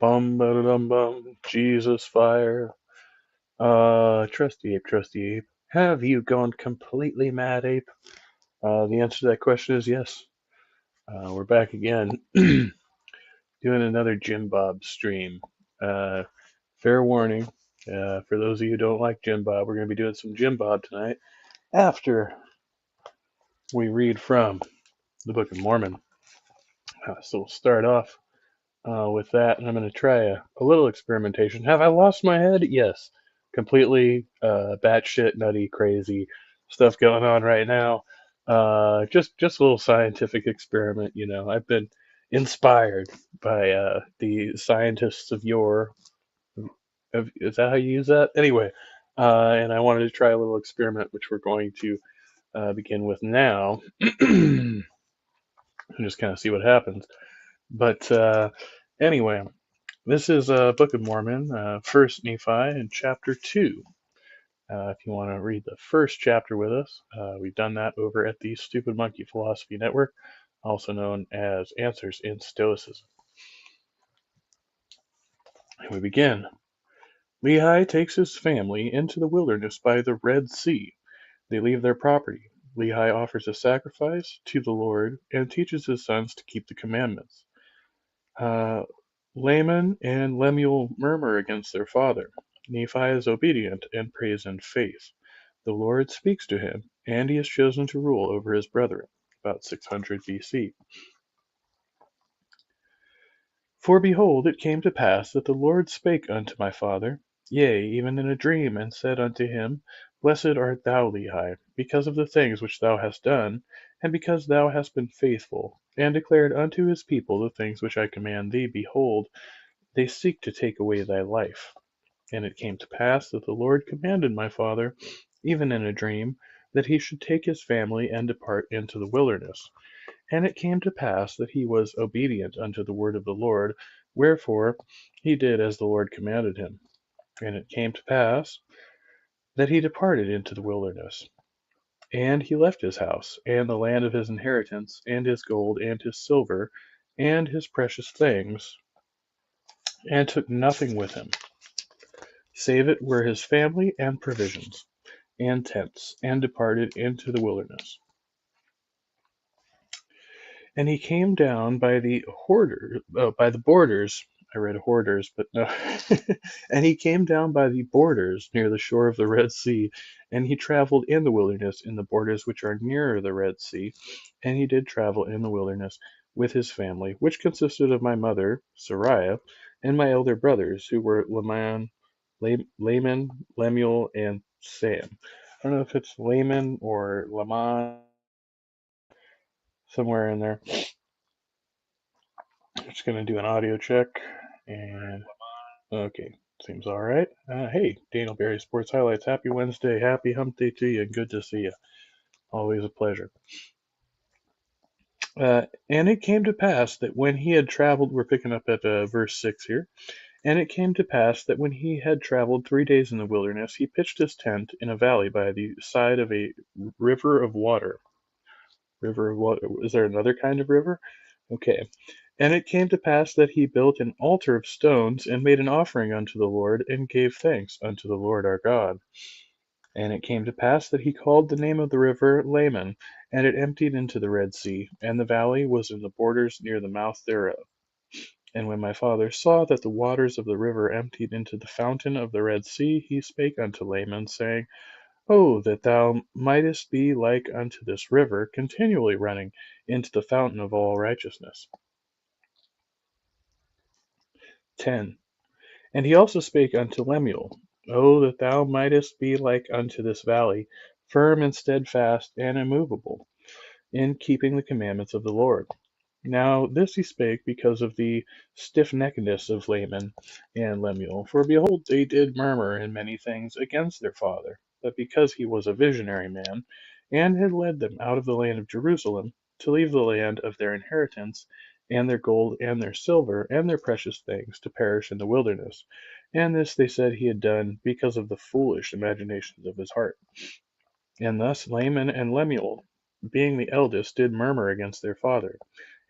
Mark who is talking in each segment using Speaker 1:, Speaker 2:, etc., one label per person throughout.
Speaker 1: Bum ba dum bum. Jesus fire. Trusty ape. Have you gone completely mad, ape? The answer to that question is yes. We're back again, doing another Jim Bob stream. Uh, Fair warning, for those of you who don't like Jim Bob, we're going to be doing some Jim Bob tonight after we read from the Book of Mormon. So we'll start off with that, and I'm going to try a little experimentation. Have I lost my head? Yes. Completely batshit nutty, crazy stuff going on right now. Just a little scientific experiment, you know. I've been inspired by the scientists of yore. Is that how you use that? Anyway, and I wanted to try a little experiment, which we're going to begin with now, and just kind of see what happens. But anyway, this is Book of Mormon, First Nephi, and chapter 2. If you want to read the first chapter with us, we've done that over at the Stupid Monkey Philosophy Network, also known as Answers in Stoicism. And we begin. Lehi takes his family into the wilderness by the Red Sea. They leave their property. Lehi offers a sacrifice to the Lord and teaches his sons to keep the commandments. Uh, Laman and Lemuel murmur against their father. Nephi is obedient and prays in faith. The Lord speaks to him, and he is chosen to rule over his brethren. About 600 BC. For behold, it came to pass that the Lord spake unto my father, yea, even in a dream, and said unto him, Blessed art thou, Lehi, because of the things which thou hast done, and because thou hast been faithful, and declared unto his people the things which I command thee. Behold, they seek to take away thy life. And it came to pass that the Lord commanded my father, even in a dream, that he should take his family and depart into the wilderness. And it came to pass that he was obedient unto the word of the Lord, wherefore he did as the Lord commanded him. And it came to pass that he departed into the wilderness. And he left his house, and the land of his inheritance, and his gold, and his silver, and his precious things, and took nothing with him, save it were his family and provisions, and tents, and departed into the wilderness. And he came down by the by the borders. I read hoarders, but no. And he came down by the borders near the shore of the Red Sea, and he traveled in the wilderness in the borders which are nearer the Red Sea. And he did travel in the wilderness with his family, which consisted of my mother, Sariah, and my elder brothers, who were Laman, Lemuel, and Sam. I don't know if it's Laman or Laman, somewhere in there. I'm just going to do an audio check. And okay, seems all right. Hey, Daniel Berry Sports Highlights. Happy Wednesday. Happy hump day to you. Good to see you. Always a pleasure. And it came to pass that when he had traveled, we're picking up at verse 6 here. And it came to pass that when he had traveled 3 days in the wilderness, he pitched his tent in a valley by the side of a river of water. River of water. Is there another kind of river? Okay. And it came to pass that he built an altar of stones, and made an offering unto the Lord, and gave thanks unto the Lord our God. And it came to pass that he called the name of the river Laman, and it emptied into the Red Sea, and the valley was in the borders near the mouth thereof. And when my father saw that the waters of the river emptied into the fountain of the Red Sea, he spake unto Laman, saying, Oh, that thou mightest be like unto this river, continually running into the fountain of all righteousness. 10. And he also spake unto Lemuel, Oh, that thou mightest be like unto this valley, firm and steadfast and immovable, in keeping the commandments of the Lord. Now this he spake because of the stiffneckedness of Laman and Lemuel. For behold, they did murmur in many things against their father, but because he was a visionary man, and had led them out of the land of Jerusalem, to leave the land of their inheritance, and their gold, and their silver, and their precious things, to perish in the wilderness. And this they said he had done because of the foolish imaginations of his heart. And thus Laman and Lemuel, being the eldest, did murmur against their father.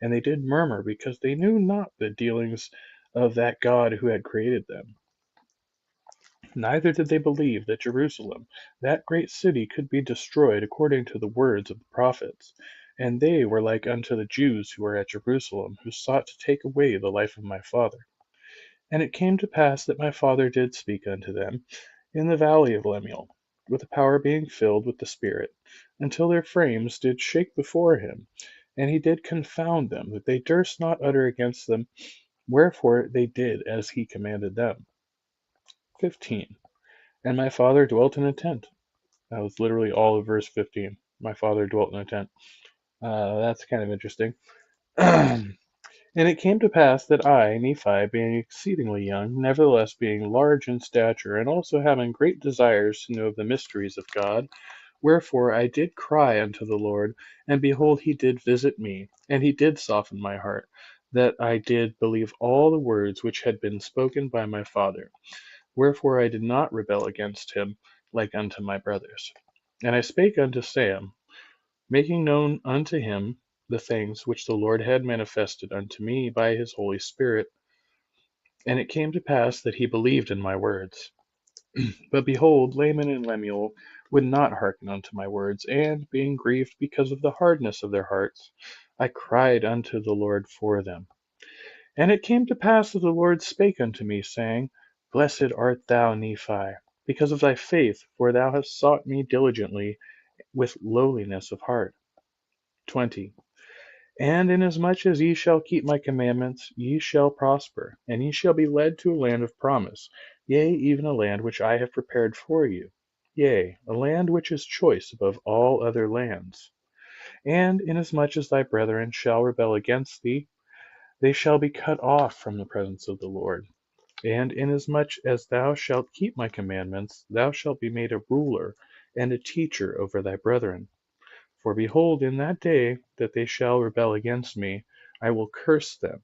Speaker 1: And they did murmur because they knew not the dealings of that God who had created them. Neither did they believe that Jerusalem, that great city, could be destroyed according to the words of the prophets. And they were like unto the Jews who were at Jerusalem, who sought to take away the life of my father. And it came to pass that my father did speak unto them in the valley of Lemuel, with the power being filled with the Spirit, until their frames did shake before him. And he did confound them, that they durst not utter against them, wherefore they did as he commanded them. 15. And my father dwelt in a tent. That was literally all of verse 15. My father dwelt in a tent. That's kind of interesting. And it came to pass that I, Nephi, being exceedingly young, nevertheless being large in stature, and also having great desires to know the mysteries of God, wherefore I did cry unto the Lord, and behold, he did visit me, and he did soften my heart, that I did believe all the words which had been spoken by my father. Wherefore I did not rebel against him like unto my brothers. And I spake unto Sam, making known unto him the things which the Lord had manifested unto me by his Holy Spirit. And it came to pass that he believed in my words. But behold, Laman and Lemuel would not hearken unto my words, and, being grieved because of the hardness of their hearts, I cried unto the Lord for them. And it came to pass that the Lord spake unto me, saying, Blessed art thou, Nephi, because of thy faith, for thou hast sought me diligently with lowliness of heart. 20. And inasmuch as ye shall keep my commandments, ye shall prosper, and ye shall be led to a land of promise, yea, even a land which I have prepared for you, yea, a land which is choice above all other lands. And inasmuch as thy brethren shall rebel against thee, they shall be cut off from the presence of the Lord. And inasmuch as thou shalt keep my commandments, thou shalt be made a ruler and a teacher over thy brethren. For behold, in that day that they shall rebel against me, I will curse them,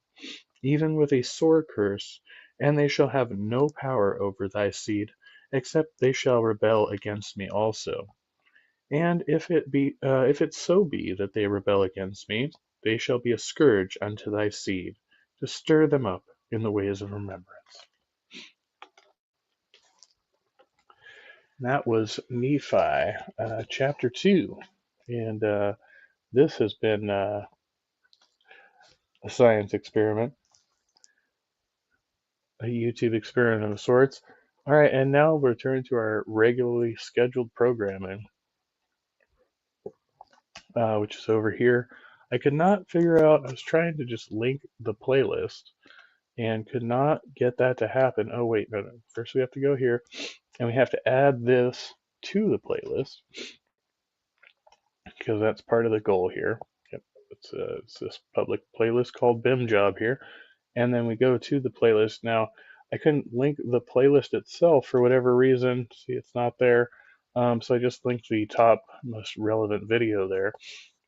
Speaker 1: even with a sore curse, and they shall have no power over thy seed, except they shall rebel against me also. And if it so be that they rebel against me, they shall be a scourge unto thy seed, to stir them up in the ways of remembrance. That was Nephi, chapter 2. And this has been a science experiment, a YouTube experiment of sorts. All right, and now we'll return to our regularly scheduled programming, which is over here. I could not figure out, I was trying to just link the playlist and could not get that to happen. Oh, wait, no. First we have to go here and we have to add this to the playlist because that's part of the goal here. Yep, it's this public playlist called BIM Job here. And then we go to the playlist. Now, I couldn't link the playlist itself for whatever reason. See, it's not there. So I just linked the top most relevant video there.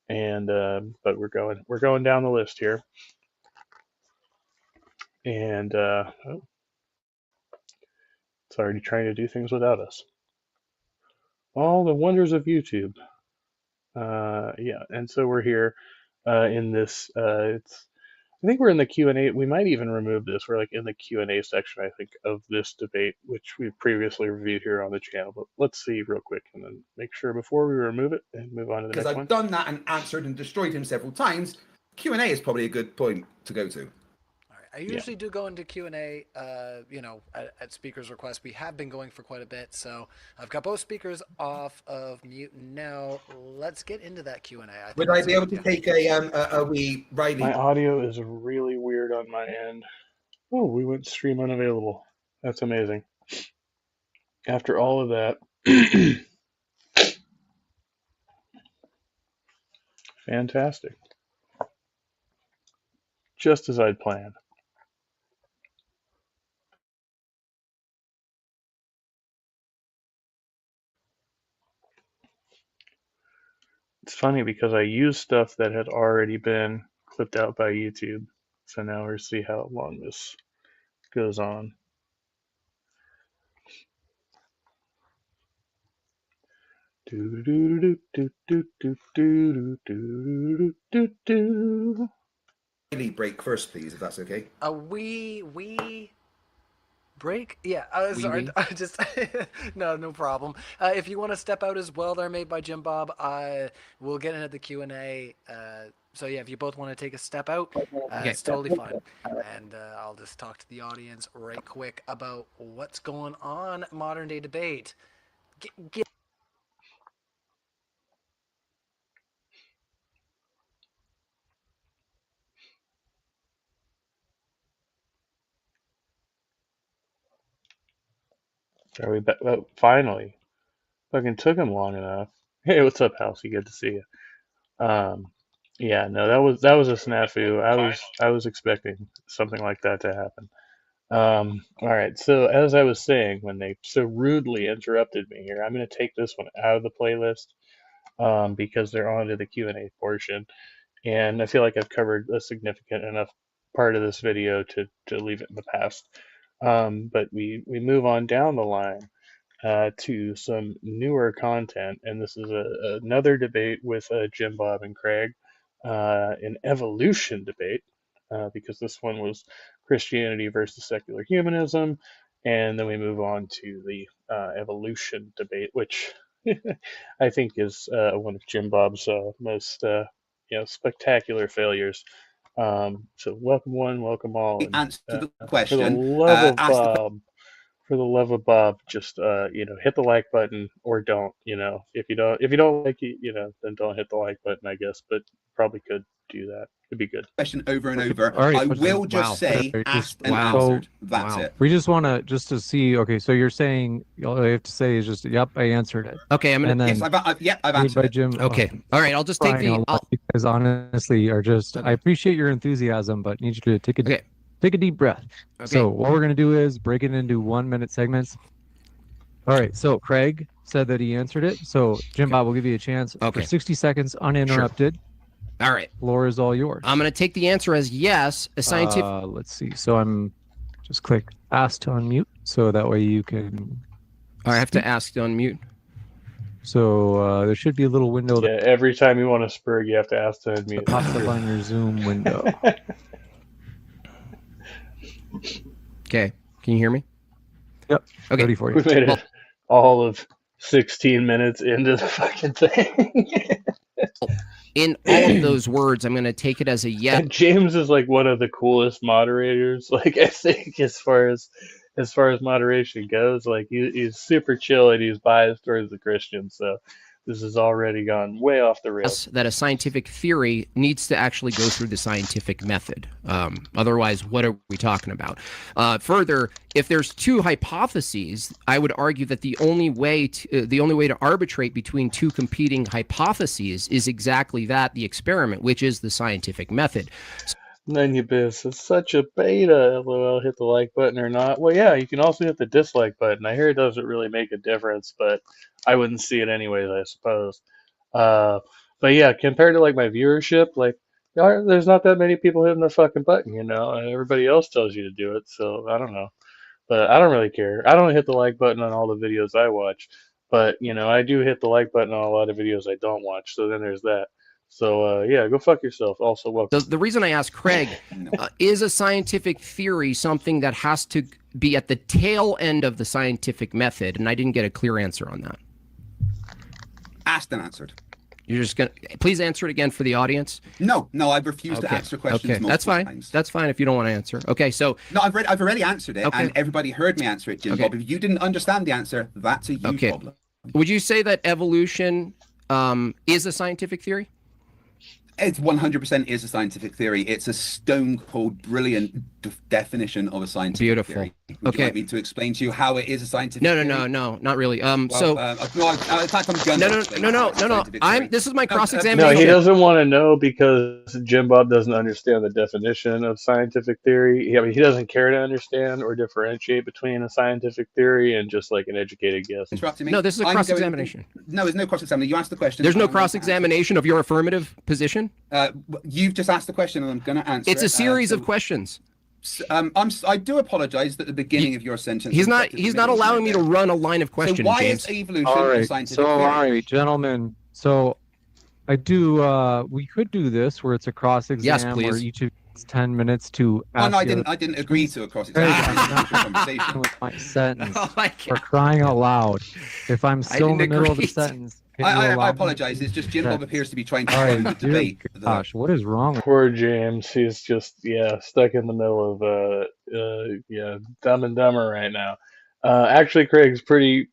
Speaker 1: And but we're going down the list here. And oh, it's already trying to do things without us. All the wonders of YouTube. Yeah, and so we're here in this. I think we're in the Q&A. We might even remove this. We're like in the Q&A section, I think, of this debate, which we previously reviewed here on the channel. But let's see real quick and then make sure before we remove it and move on to the
Speaker 2: Because
Speaker 1: next
Speaker 2: I've
Speaker 1: one.
Speaker 2: done that and answered and destroyed him several times, Q&A is probably a good point to go to.
Speaker 3: All right. I usually do go into Q&A, at speakers' request. We have been going for quite a bit, so I've got both speakers off of mute now. Let's get into that Q&A. I think
Speaker 2: Would I
Speaker 3: that's
Speaker 2: be
Speaker 3: a
Speaker 2: able
Speaker 3: good
Speaker 2: to take a wee Riley?
Speaker 1: My audio is really weird on my end. Oh, we went stream unavailable. That's amazing. After all of that, fantastic. Just as I'd planned. It's funny because I used stuff that had already been clipped out by YouTube. So now we'll see how long this goes on. Do do do do do do do do do do do.
Speaker 2: break first, please, if that's okay.
Speaker 3: We break? Yeah, sorry.
Speaker 4: Wee.
Speaker 3: I just no problem. If you want to step out as well, there, made by Jim Bob. We'll get into the Q&A. So yeah, if you both want to take a step out, it's totally fine. And I'll just talk to the audience right quick about what's going on modern day debate.
Speaker 1: Are we back? Oh, finally. Fucking took him long enough. Hey, what's up, Halsey? Good to see you. Yeah, no, that was a snafu. I was expecting something like that to happen. All right. So as I was saying, when they so rudely interrupted me here, I'm going to take this one out of the playlist because they're on to the Q&A portion, and I feel like I've covered a significant enough part of this video to leave it in the past. But we move on down the line to some newer content, and this is another debate with Jim Bob and Craig, an evolution debate, because this one was Christianity versus secular humanism, and then we move on to the evolution debate, which I think is one of Jim Bob's most spectacular failures. So welcome one, welcome all.
Speaker 2: The
Speaker 1: And,
Speaker 2: answer to the
Speaker 1: for the
Speaker 2: question.
Speaker 1: love of
Speaker 2: Ask the
Speaker 1: Bob, for the love of Bob, just hit the like button or don't. If you don't like it, then don't hit the like button, I guess. But probably could do that. It'd be good.
Speaker 2: question over and over.
Speaker 5: All right,
Speaker 2: I
Speaker 5: but
Speaker 2: will just
Speaker 5: wow.
Speaker 2: say
Speaker 5: Just-
Speaker 2: asked and
Speaker 5: wow.
Speaker 2: answered. That's
Speaker 5: Wow.
Speaker 2: it.
Speaker 5: We just want to see. Okay, so you're saying all I have to say is just, yep, I answered it.
Speaker 4: Okay, I'm
Speaker 5: And
Speaker 4: gonna.
Speaker 5: then
Speaker 2: Yes, I've
Speaker 5: made
Speaker 2: answered
Speaker 5: by
Speaker 2: it.
Speaker 5: Jim.
Speaker 4: Okay, all right. I'll just take
Speaker 5: Crying a
Speaker 4: the.
Speaker 5: lot, you guys honestly are just. I appreciate your enthusiasm, but need you to take a
Speaker 4: Okay.
Speaker 5: take a deep breath.
Speaker 4: Okay.
Speaker 5: So what we're gonna do is break it into 1 minute segments. All right. So Craig said that he answered it. So Jim Bob will give you a chance
Speaker 4: Okay.
Speaker 5: for 60 seconds uninterrupted.
Speaker 4: All right.
Speaker 5: Floor is all yours.
Speaker 4: I'm gonna take the answer as yes. A scientific.
Speaker 5: Let's see. So I'm just click ask to unmute, so that way you can.
Speaker 4: I have to ask to unmute.
Speaker 5: So there should be a little window that
Speaker 1: Yeah, every time you want to spurg, you have to ask to unmute.
Speaker 5: pops up on your Zoom window.
Speaker 4: Okay. Can you hear me?
Speaker 5: Yep.
Speaker 4: Okay.
Speaker 5: Ready for you.
Speaker 1: We made it all of 16 minutes into the fucking thing.
Speaker 4: In all of those words, I'm gonna take it as a yes.
Speaker 1: And James is like one of the coolest moderators. Like, I think as far as moderation goes, like he's super chill and he's biased towards the Christians. So this has already gone way off the rails.
Speaker 4: That a scientific theory needs to actually go through the scientific method. Otherwise, what are we talking about? Further, if there's two hypotheses, I would argue that the only way to arbitrate between two competing hypotheses is exactly that, the experiment, which is the scientific method.
Speaker 1: None you biz. It's such a beta. LOL, hit the like button or not. Well, yeah, you can also hit the dislike button. I hear it doesn't really make a difference, but I wouldn't see it anyways, I suppose. But yeah, compared to like my viewership, like there's not that many people hitting the fucking button, and everybody else tells you to do it. So I don't know, but I don't really care. I don't hit the like button on all the videos I watch, but I do hit the like button on a lot of videos I don't watch. So then there's that. So yeah, go fuck yourself. Also, welcome.
Speaker 4: The reason I asked Craig, is a scientific theory something that has to be at the tail end of the scientific method? And I didn't get a clear answer on that.
Speaker 2: Asked and answered.
Speaker 4: You're just gonna please answer it again for the audience.
Speaker 2: No, I've refused to answer questions
Speaker 4: Okay,
Speaker 2: multiple
Speaker 4: that's fine.
Speaker 2: times.
Speaker 4: That's fine if you don't want to answer. Okay, so
Speaker 2: No, I've already answered it,
Speaker 4: Okay.
Speaker 2: and everybody heard me answer it, Jim
Speaker 4: Okay.
Speaker 2: Bob. If you didn't understand the answer, that's a you
Speaker 4: Okay.
Speaker 2: problem.
Speaker 4: would you say that evolution is a scientific theory?
Speaker 2: It's 100% is a scientific theory. It's a stone cold brilliant definition of a scientific
Speaker 4: Beautiful.
Speaker 2: theory. Would
Speaker 4: Okay.
Speaker 2: you like me to explain to you how it is a scientific
Speaker 4: No,
Speaker 2: theory?
Speaker 4: not really.
Speaker 2: Well,
Speaker 4: So
Speaker 2: no, in fact, I'm going to explain how it's a scientific theory.
Speaker 4: This is my
Speaker 2: No,
Speaker 4: cross
Speaker 1: No,
Speaker 4: examination.
Speaker 1: he doesn't want to know because Jim Bob doesn't understand the definition of scientific theory. I mean, he doesn't care to understand or differentiate between a scientific theory and just like an educated guess.
Speaker 2: Interrupting me?
Speaker 4: No, this is a
Speaker 2: I'm
Speaker 4: cross
Speaker 2: going-
Speaker 4: examination.
Speaker 2: No, there's no cross examination. You asked the question.
Speaker 4: There's no
Speaker 2: I'm going to
Speaker 4: cross examination of your affirmative position.
Speaker 2: answer. You've just asked the question, and I'm going to answer.
Speaker 4: It's a
Speaker 2: it.
Speaker 4: series
Speaker 2: So,
Speaker 4: of questions.
Speaker 2: I do apologize that the beginning of your sentence.
Speaker 4: He's not.
Speaker 2: interrupted the
Speaker 4: He's not
Speaker 2: middle
Speaker 4: allowing me to
Speaker 2: there.
Speaker 4: run a line of
Speaker 2: So
Speaker 4: questions,
Speaker 2: why
Speaker 4: James.
Speaker 2: is evolution
Speaker 5: All
Speaker 2: a
Speaker 5: right.
Speaker 2: scientific
Speaker 5: So,
Speaker 2: theory?
Speaker 5: all right, gentlemen. So, I do. We could do this where it's a cross exam
Speaker 4: Yes,
Speaker 5: where
Speaker 4: please.
Speaker 5: each of It's 10 minutes to
Speaker 2: Oh,
Speaker 5: ask
Speaker 2: no,
Speaker 5: the other-
Speaker 2: I didn't agree to a cross
Speaker 5: Craig,
Speaker 2: examination
Speaker 5: I'm not
Speaker 2: conversation.
Speaker 5: with my sentence.
Speaker 4: Oh my
Speaker 5: For
Speaker 4: God.
Speaker 5: crying out loud. If I'm still in the
Speaker 4: didn't
Speaker 5: middle of the
Speaker 4: agree to-
Speaker 5: sentence, can you
Speaker 2: I
Speaker 5: allow me
Speaker 2: apologize.
Speaker 5: to
Speaker 2: It's just Jim
Speaker 5: finish
Speaker 2: Bob
Speaker 5: that?
Speaker 2: appears to be trying to
Speaker 5: All
Speaker 2: end
Speaker 5: right,
Speaker 2: the
Speaker 5: dear
Speaker 2: debate.
Speaker 5: gosh, what is wrong with
Speaker 1: Poor James. He's just stuck in the middle of Dumb and Dumber right now. Actually, Craig's pretty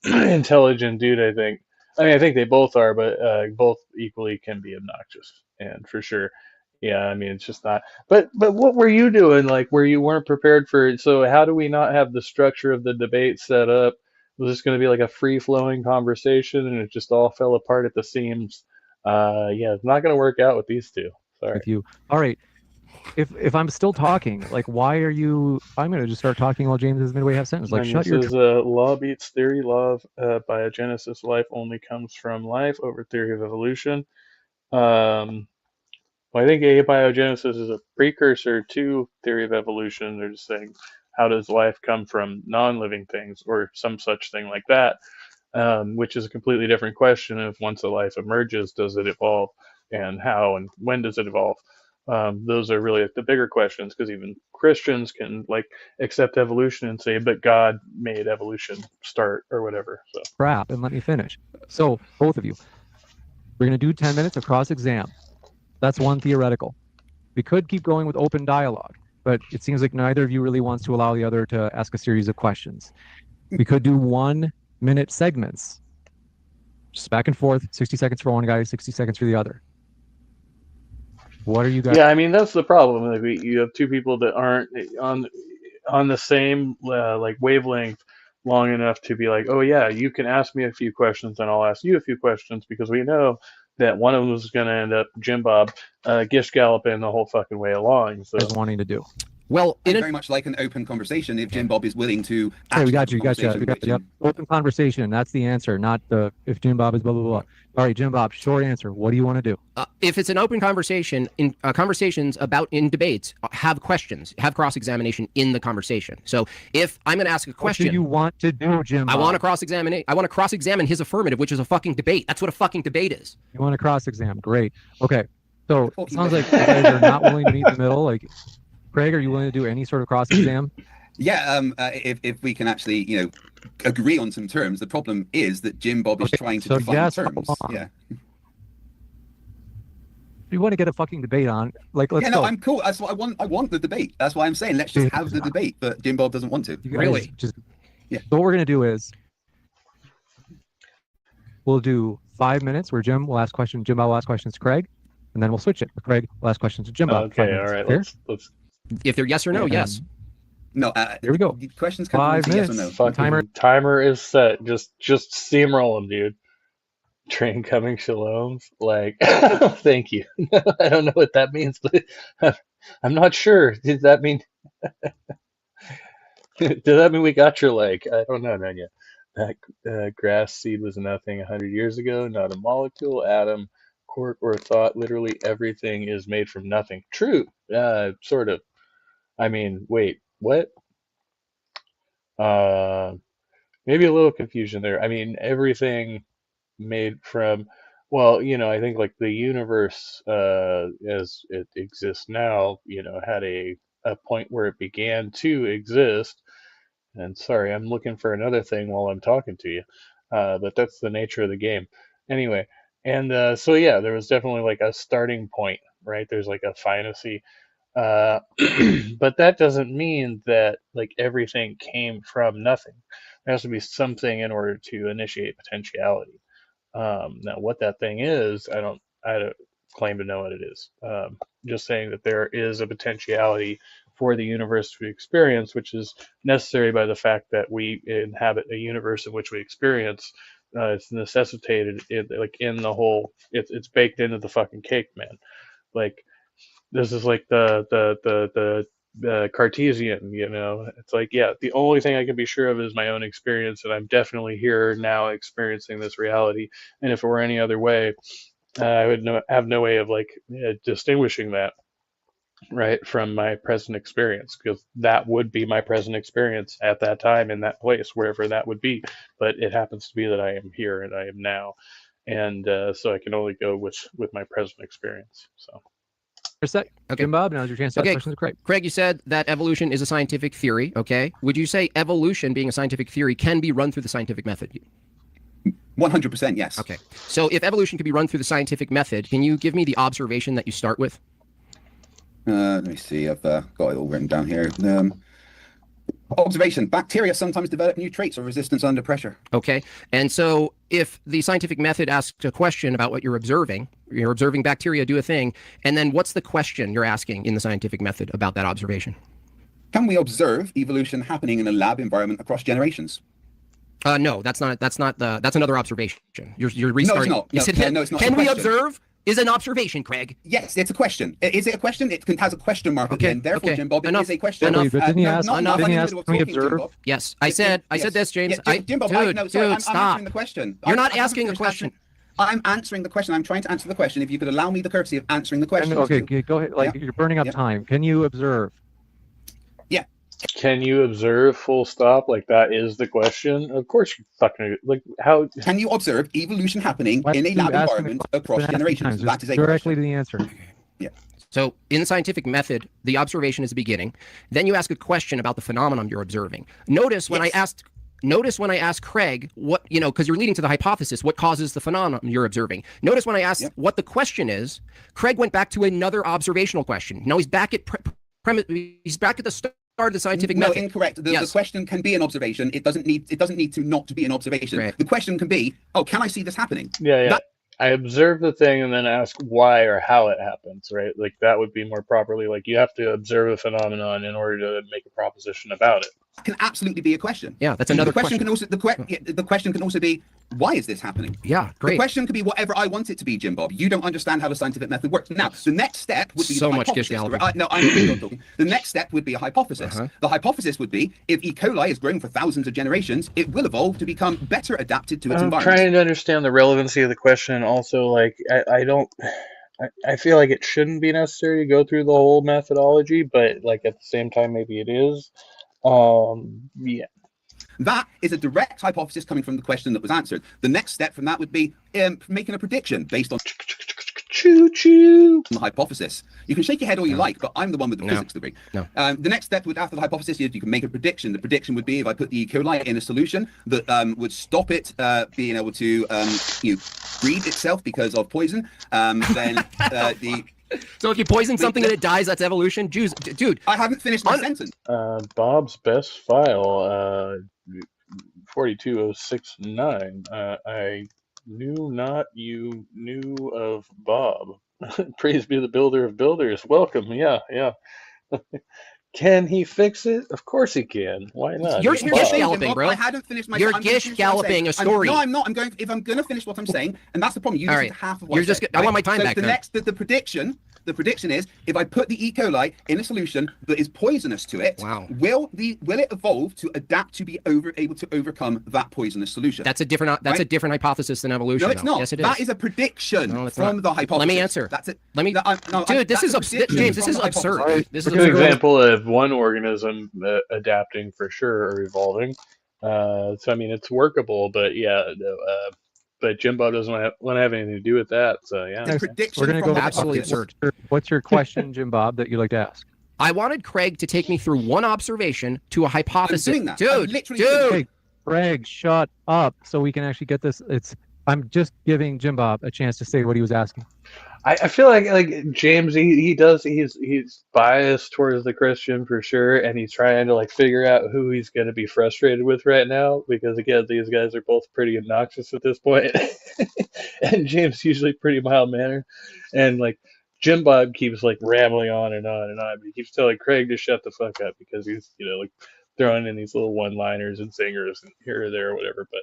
Speaker 1: intelligent dude. I think. I mean, I think they both are, but both equally can be obnoxious, and for sure. Yeah, I mean, it's just not. But what were you doing? Like, where you weren't prepared for it? So how do we not have the structure of the debate set up? Was this going to be like a free flowing conversation, and it just all fell apart at the seams? Yeah, it's not going to work out with these two. Sorry.
Speaker 5: with you? All right. If I'm still talking, like, why are you? I'm gonna just start talking while James is midway half sentence. Like,
Speaker 1: And
Speaker 5: shut
Speaker 1: this
Speaker 5: your.
Speaker 1: is law beats theory. Law of biogenesis. Life only comes from life over theory of evolution. Well, I think abiogenesis is a precursor to theory of evolution. They're just saying, how does life come from non-living things or some such thing like that, which is a completely different question of once a life emerges, does it evolve, and how and when does it evolve? Those are really the bigger questions because even Christians can like accept evolution and say, but God made evolution start or whatever. So
Speaker 5: Crap and let me finish. So both of you, we're gonna do 10 minutes of cross exam. That's one theoretical. We could keep going with open dialogue, but it seems like neither of you really wants to allow the other to ask a series of questions. We could do 1 minute segments, just back and forth, 60 seconds for one guy, 60 seconds for the other. What are you guys?
Speaker 1: yeah, I mean that's the problem. Like you have two people that aren't on the same like wavelength long enough to be like, oh yeah, you can ask me a few questions and I'll ask you a few questions because we know that one of them is going to end up Jim Bob gish galloping the whole fucking way along. So
Speaker 5: Guys wanting to do?
Speaker 4: Well,
Speaker 2: I'd
Speaker 4: in a,
Speaker 2: very much like an open conversation if Jim Bob is willing to.
Speaker 5: Okay, we
Speaker 2: actually
Speaker 5: got
Speaker 2: have
Speaker 5: you.
Speaker 2: a
Speaker 5: We got you.
Speaker 2: conversation
Speaker 5: We got
Speaker 2: with
Speaker 5: you. Yep.
Speaker 2: Jim.
Speaker 5: Open conversation. That's the answer, not the if Jim Bob is blah blah blah. All right, Jim Bob. Short answer. What do you want to do?
Speaker 4: if it's an open conversation, in conversations about in debates, have questions, have cross examination in the conversation. So if I'm going to ask a
Speaker 5: What
Speaker 4: question,
Speaker 5: do you want to do, Jim
Speaker 4: I
Speaker 5: Bob?
Speaker 4: want to cross examine. I want to cross examine his affirmative, which is a fucking debate. That's what a fucking debate is.
Speaker 5: You want to cross examine? Great. Okay. So it sounds like you guys are not willing to meet in the middle. Like, Craig, are you willing to do any sort of cross exam?
Speaker 2: Yeah, if we can actually, agree on some terms. The problem is that Jim Bob is
Speaker 5: Okay,
Speaker 2: trying to
Speaker 5: so
Speaker 2: define
Speaker 5: Jess,
Speaker 2: terms.
Speaker 5: hold on.
Speaker 2: Yeah.
Speaker 5: You want to get a fucking debate on? Like, let's
Speaker 2: Yeah, no,
Speaker 5: go.
Speaker 2: I'm cool. That's what I want. I want the debate. That's why I'm saying let's just have the debate. But Jim Bob doesn't want to.
Speaker 5: You guys
Speaker 4: Really?
Speaker 5: Just
Speaker 2: Yeah.
Speaker 5: So what we're gonna do is we'll do 5 minutes where Jim will ask questions. Jim Bob will ask questions to Craig, and then we'll switch it. Craig will ask questions to Jim Bob. 5
Speaker 1: okay,
Speaker 5: minutes.
Speaker 1: all right,
Speaker 5: Clear?
Speaker 1: let's
Speaker 4: If they're yes or no,
Speaker 5: And
Speaker 4: yes.
Speaker 2: No,
Speaker 5: Here we go.
Speaker 2: the questions can
Speaker 5: 5
Speaker 2: be yes or
Speaker 5: minutes.
Speaker 2: no.
Speaker 1: fucking timer is set. Just steamroll them, dude. Train coming shaloms. Like, thank you. I don't know what that means, but I'm not sure. Does that mean? Does that mean we got your leg? I don't know, Nanya. That grass seed was nothing 100 years ago. Not a molecule, atom, quark, or thought. Literally everything is made from nothing. True. Sort of. I mean, wait, what? Maybe a little confusion there. I mean, everything made from, well, I think like the universe as it exists now, had a point where it began to exist. And sorry, I'm looking for another thing while I'm talking to you. But that's the nature of the game. Anyway, and so yeah, there was definitely like a starting point, right? There's like a fantasy. Uh, but that doesn't mean that like everything came from nothing. There has to be something in order to initiate potentiality. Now, what that thing is, I don't claim to know what it is. Just saying that there is a potentiality for the universe to experience, which is necessary by the fact that we inhabit a universe in which we experience. It's necessitated, like in the whole. It's baked into the fucking cake, man. Like this is like the Cartesian, It's like, yeah, the only thing I can be sure of is my own experience, and I'm definitely here now experiencing this reality. And if it were any other way, I would have no way of like distinguishing that, right, from my present experience, because that would be my present experience at that time in that place, wherever that would be. But it happens to be that I am here and I am now, and so I can only go with my present experience. So.
Speaker 5: set.
Speaker 4: Okay.
Speaker 5: Jim Bob, now's your chance to ask
Speaker 4: Okay.
Speaker 5: questions of Craig.
Speaker 4: Craig, you said that evolution is a scientific theory. Okay. Would you say evolution, being a scientific theory, can be run through the scientific method?
Speaker 2: 100% yes.
Speaker 4: Okay. So if evolution can be run through the scientific method, can you give me the observation that you start with?
Speaker 2: Let me see. I've got it all written down here. Observation: bacteria sometimes develop new traits of resistance under pressure.
Speaker 4: Okay. And so if the scientific method asks a question about what you're observing bacteria do a thing, and then what's the question you're asking in the scientific method about that observation?
Speaker 2: Can we observe evolution happening in a lab environment across generations?
Speaker 4: No, that's another observation. You're restarting.
Speaker 2: No, it's not. No, it's not.
Speaker 4: Can
Speaker 2: It's a
Speaker 4: we
Speaker 2: question.
Speaker 4: observe is an observation, Craig.
Speaker 2: Yes, it's a question. Is it a question? It has a question mark at
Speaker 4: Okay,
Speaker 2: the end. Therefore,
Speaker 4: okay.
Speaker 2: Jim Bob, it
Speaker 4: Enough,
Speaker 2: is a question.
Speaker 4: enough.
Speaker 5: Wait, but didn't he ask?
Speaker 2: not
Speaker 5: Didn't
Speaker 2: in
Speaker 5: he
Speaker 2: the
Speaker 5: ask?
Speaker 2: middle of
Speaker 5: Can we
Speaker 2: talking, Jim
Speaker 5: observe?
Speaker 2: Bob.
Speaker 4: Yes, I said this, James.
Speaker 2: Yeah, Jim Bob, I'm
Speaker 4: stop.
Speaker 2: answering the question.
Speaker 4: You're not
Speaker 2: I'm
Speaker 4: asking a
Speaker 2: finished
Speaker 4: question.
Speaker 2: I'm answering the question. I'm trying to answer the question. If you could allow me the courtesy of answering the question.
Speaker 5: Okay, go ahead. Like, you're burning up time. Can you observe?
Speaker 1: Can you observe full stop? Like that is the question. Of course you fucking like how
Speaker 2: Can you observe evolution happening
Speaker 5: Why
Speaker 2: in a
Speaker 5: are you
Speaker 2: lab
Speaker 5: asking the
Speaker 2: environment
Speaker 5: question
Speaker 2: across
Speaker 5: asking
Speaker 2: generations?
Speaker 5: times?
Speaker 2: That is a
Speaker 5: Directly
Speaker 2: question.
Speaker 5: to the answer.
Speaker 4: So in the scientific method, the observation is the beginning. Then you ask a question about the phenomenon you're observing. Notice when
Speaker 2: Yes.
Speaker 4: I asked Craig what, because you're leading to the hypothesis, what causes the phenomenon you're observing. Notice when I asked
Speaker 2: Yep.
Speaker 4: what the question is, Craig went back to another observational question. Now he's back at he's back at the start of the scientific
Speaker 2: No,
Speaker 4: method.
Speaker 2: incorrect. The
Speaker 4: Yes.
Speaker 2: question can be an observation. It doesn't need to not to be an observation.
Speaker 4: Right.
Speaker 2: The question can be, oh, can I see this happening?
Speaker 1: yeah.
Speaker 2: That-
Speaker 1: I observe the thing and then ask why or how it happens, right? Like that would be more properly like you have to observe a phenomenon in order to make a proposition about it.
Speaker 2: Can absolutely be a question.
Speaker 4: Yeah, that's another
Speaker 2: the question.
Speaker 4: question.
Speaker 2: Can also the question can also be, why is this happening?
Speaker 4: Yeah,
Speaker 2: The
Speaker 4: great.
Speaker 2: question could be whatever I want it to be, Jim Bob. You don't understand how the scientific method works. Now, the next step would be
Speaker 4: So
Speaker 2: the
Speaker 4: much
Speaker 2: hypothesis.
Speaker 4: gish galloping.
Speaker 2: No, I'm not talking. The next step would be a hypothesis.
Speaker 4: Uh-huh.
Speaker 2: The hypothesis would be if E. coli is grown for thousands of generations, it will evolve to become better adapted to its
Speaker 1: I'm
Speaker 2: environment.
Speaker 1: trying to understand the relevancy of the question. Also, like I feel like it shouldn't be necessary to go through the whole methodology, but like at the same time, maybe it is. Yeah.
Speaker 2: That is a direct hypothesis coming from the question that was answered. The next step from that would be making a prediction based on
Speaker 1: Choo choo.
Speaker 2: the hypothesis. You can shake your head all you like, but I'm the one with the
Speaker 4: No.
Speaker 2: physics degree.
Speaker 4: No.
Speaker 2: The next step would, after the hypothesis, is you can make a prediction. The prediction would be if I put the E. coli in a solution that would stop it being able to breed itself because of poison, then the...
Speaker 4: So if you poison something and it dies, that's evolution? Dude,
Speaker 2: I haven't finished my sentence.
Speaker 1: Bob's best file, 42069. I knew not you knew of Bob. Praise be the builder of builders. Welcome. Yeah. Can he fix it? Of course he can. Why not?
Speaker 4: You're
Speaker 1: It's
Speaker 2: Here's
Speaker 4: gish
Speaker 2: the thing,
Speaker 1: Bob.
Speaker 2: Jim
Speaker 4: galloping,
Speaker 2: Bob,
Speaker 4: bro.
Speaker 2: I hadn't finished my.
Speaker 4: You're
Speaker 2: I'm gonna
Speaker 4: gish
Speaker 2: finish what I'm
Speaker 4: galloping
Speaker 2: saying.
Speaker 4: a story.
Speaker 2: No, I'm not. If I'm going to finish what I'm saying, and that's the problem. You
Speaker 4: All
Speaker 2: listen
Speaker 4: right.
Speaker 2: to half of what
Speaker 4: You're
Speaker 2: I
Speaker 4: just
Speaker 2: said,
Speaker 4: I want my time
Speaker 2: so
Speaker 4: back
Speaker 2: the
Speaker 4: then.
Speaker 2: next, the prediction is if I put the E. coli in a solution that is poisonous to it,
Speaker 4: Wow.
Speaker 2: will it evolve to adapt to be able to overcome that poisonous solution?
Speaker 4: That's a different hypothesis than evolution.
Speaker 2: No, it's
Speaker 4: though.
Speaker 2: not.
Speaker 4: Yes, it is.
Speaker 2: That is a prediction
Speaker 4: No, it's
Speaker 2: from
Speaker 4: not.
Speaker 2: the hypothesis.
Speaker 4: Let me answer.
Speaker 2: That's it.
Speaker 4: Let me,
Speaker 2: Dude,
Speaker 4: this is James. This is absurd. This is
Speaker 1: Good
Speaker 5: We're gonna go-
Speaker 1: example of one organism adapting for sure or evolving. So I mean, it's workable, but yeah. But Jimbo doesn't want to have anything to do with that. So yeah.
Speaker 2: The prediction
Speaker 5: We're going to
Speaker 2: from
Speaker 5: go
Speaker 2: the
Speaker 4: Absolutely
Speaker 2: hypothesis.
Speaker 4: absurd.
Speaker 5: What's your question, Jim Bob, that you'd like to ask?
Speaker 4: I wanted Craig to take me through one observation to a hypothesis.
Speaker 2: doing that. I'm
Speaker 4: Dude,
Speaker 2: literally doing
Speaker 4: dude.
Speaker 5: Hey, Greg, shut up so we can actually get this. I'm just giving Jim Bob a chance to say what he was asking.
Speaker 1: I feel like James he's biased towards the Christian for sure, and he's trying to like figure out who he's going to be frustrated with right now because again these guys are both pretty obnoxious at this point, and James usually pretty mild mannered, and like Jim Bob keeps like rambling on and on and on, but he keeps telling Craig to shut the fuck up because he's like throwing in these little one-liners and singers and here or there or whatever, but.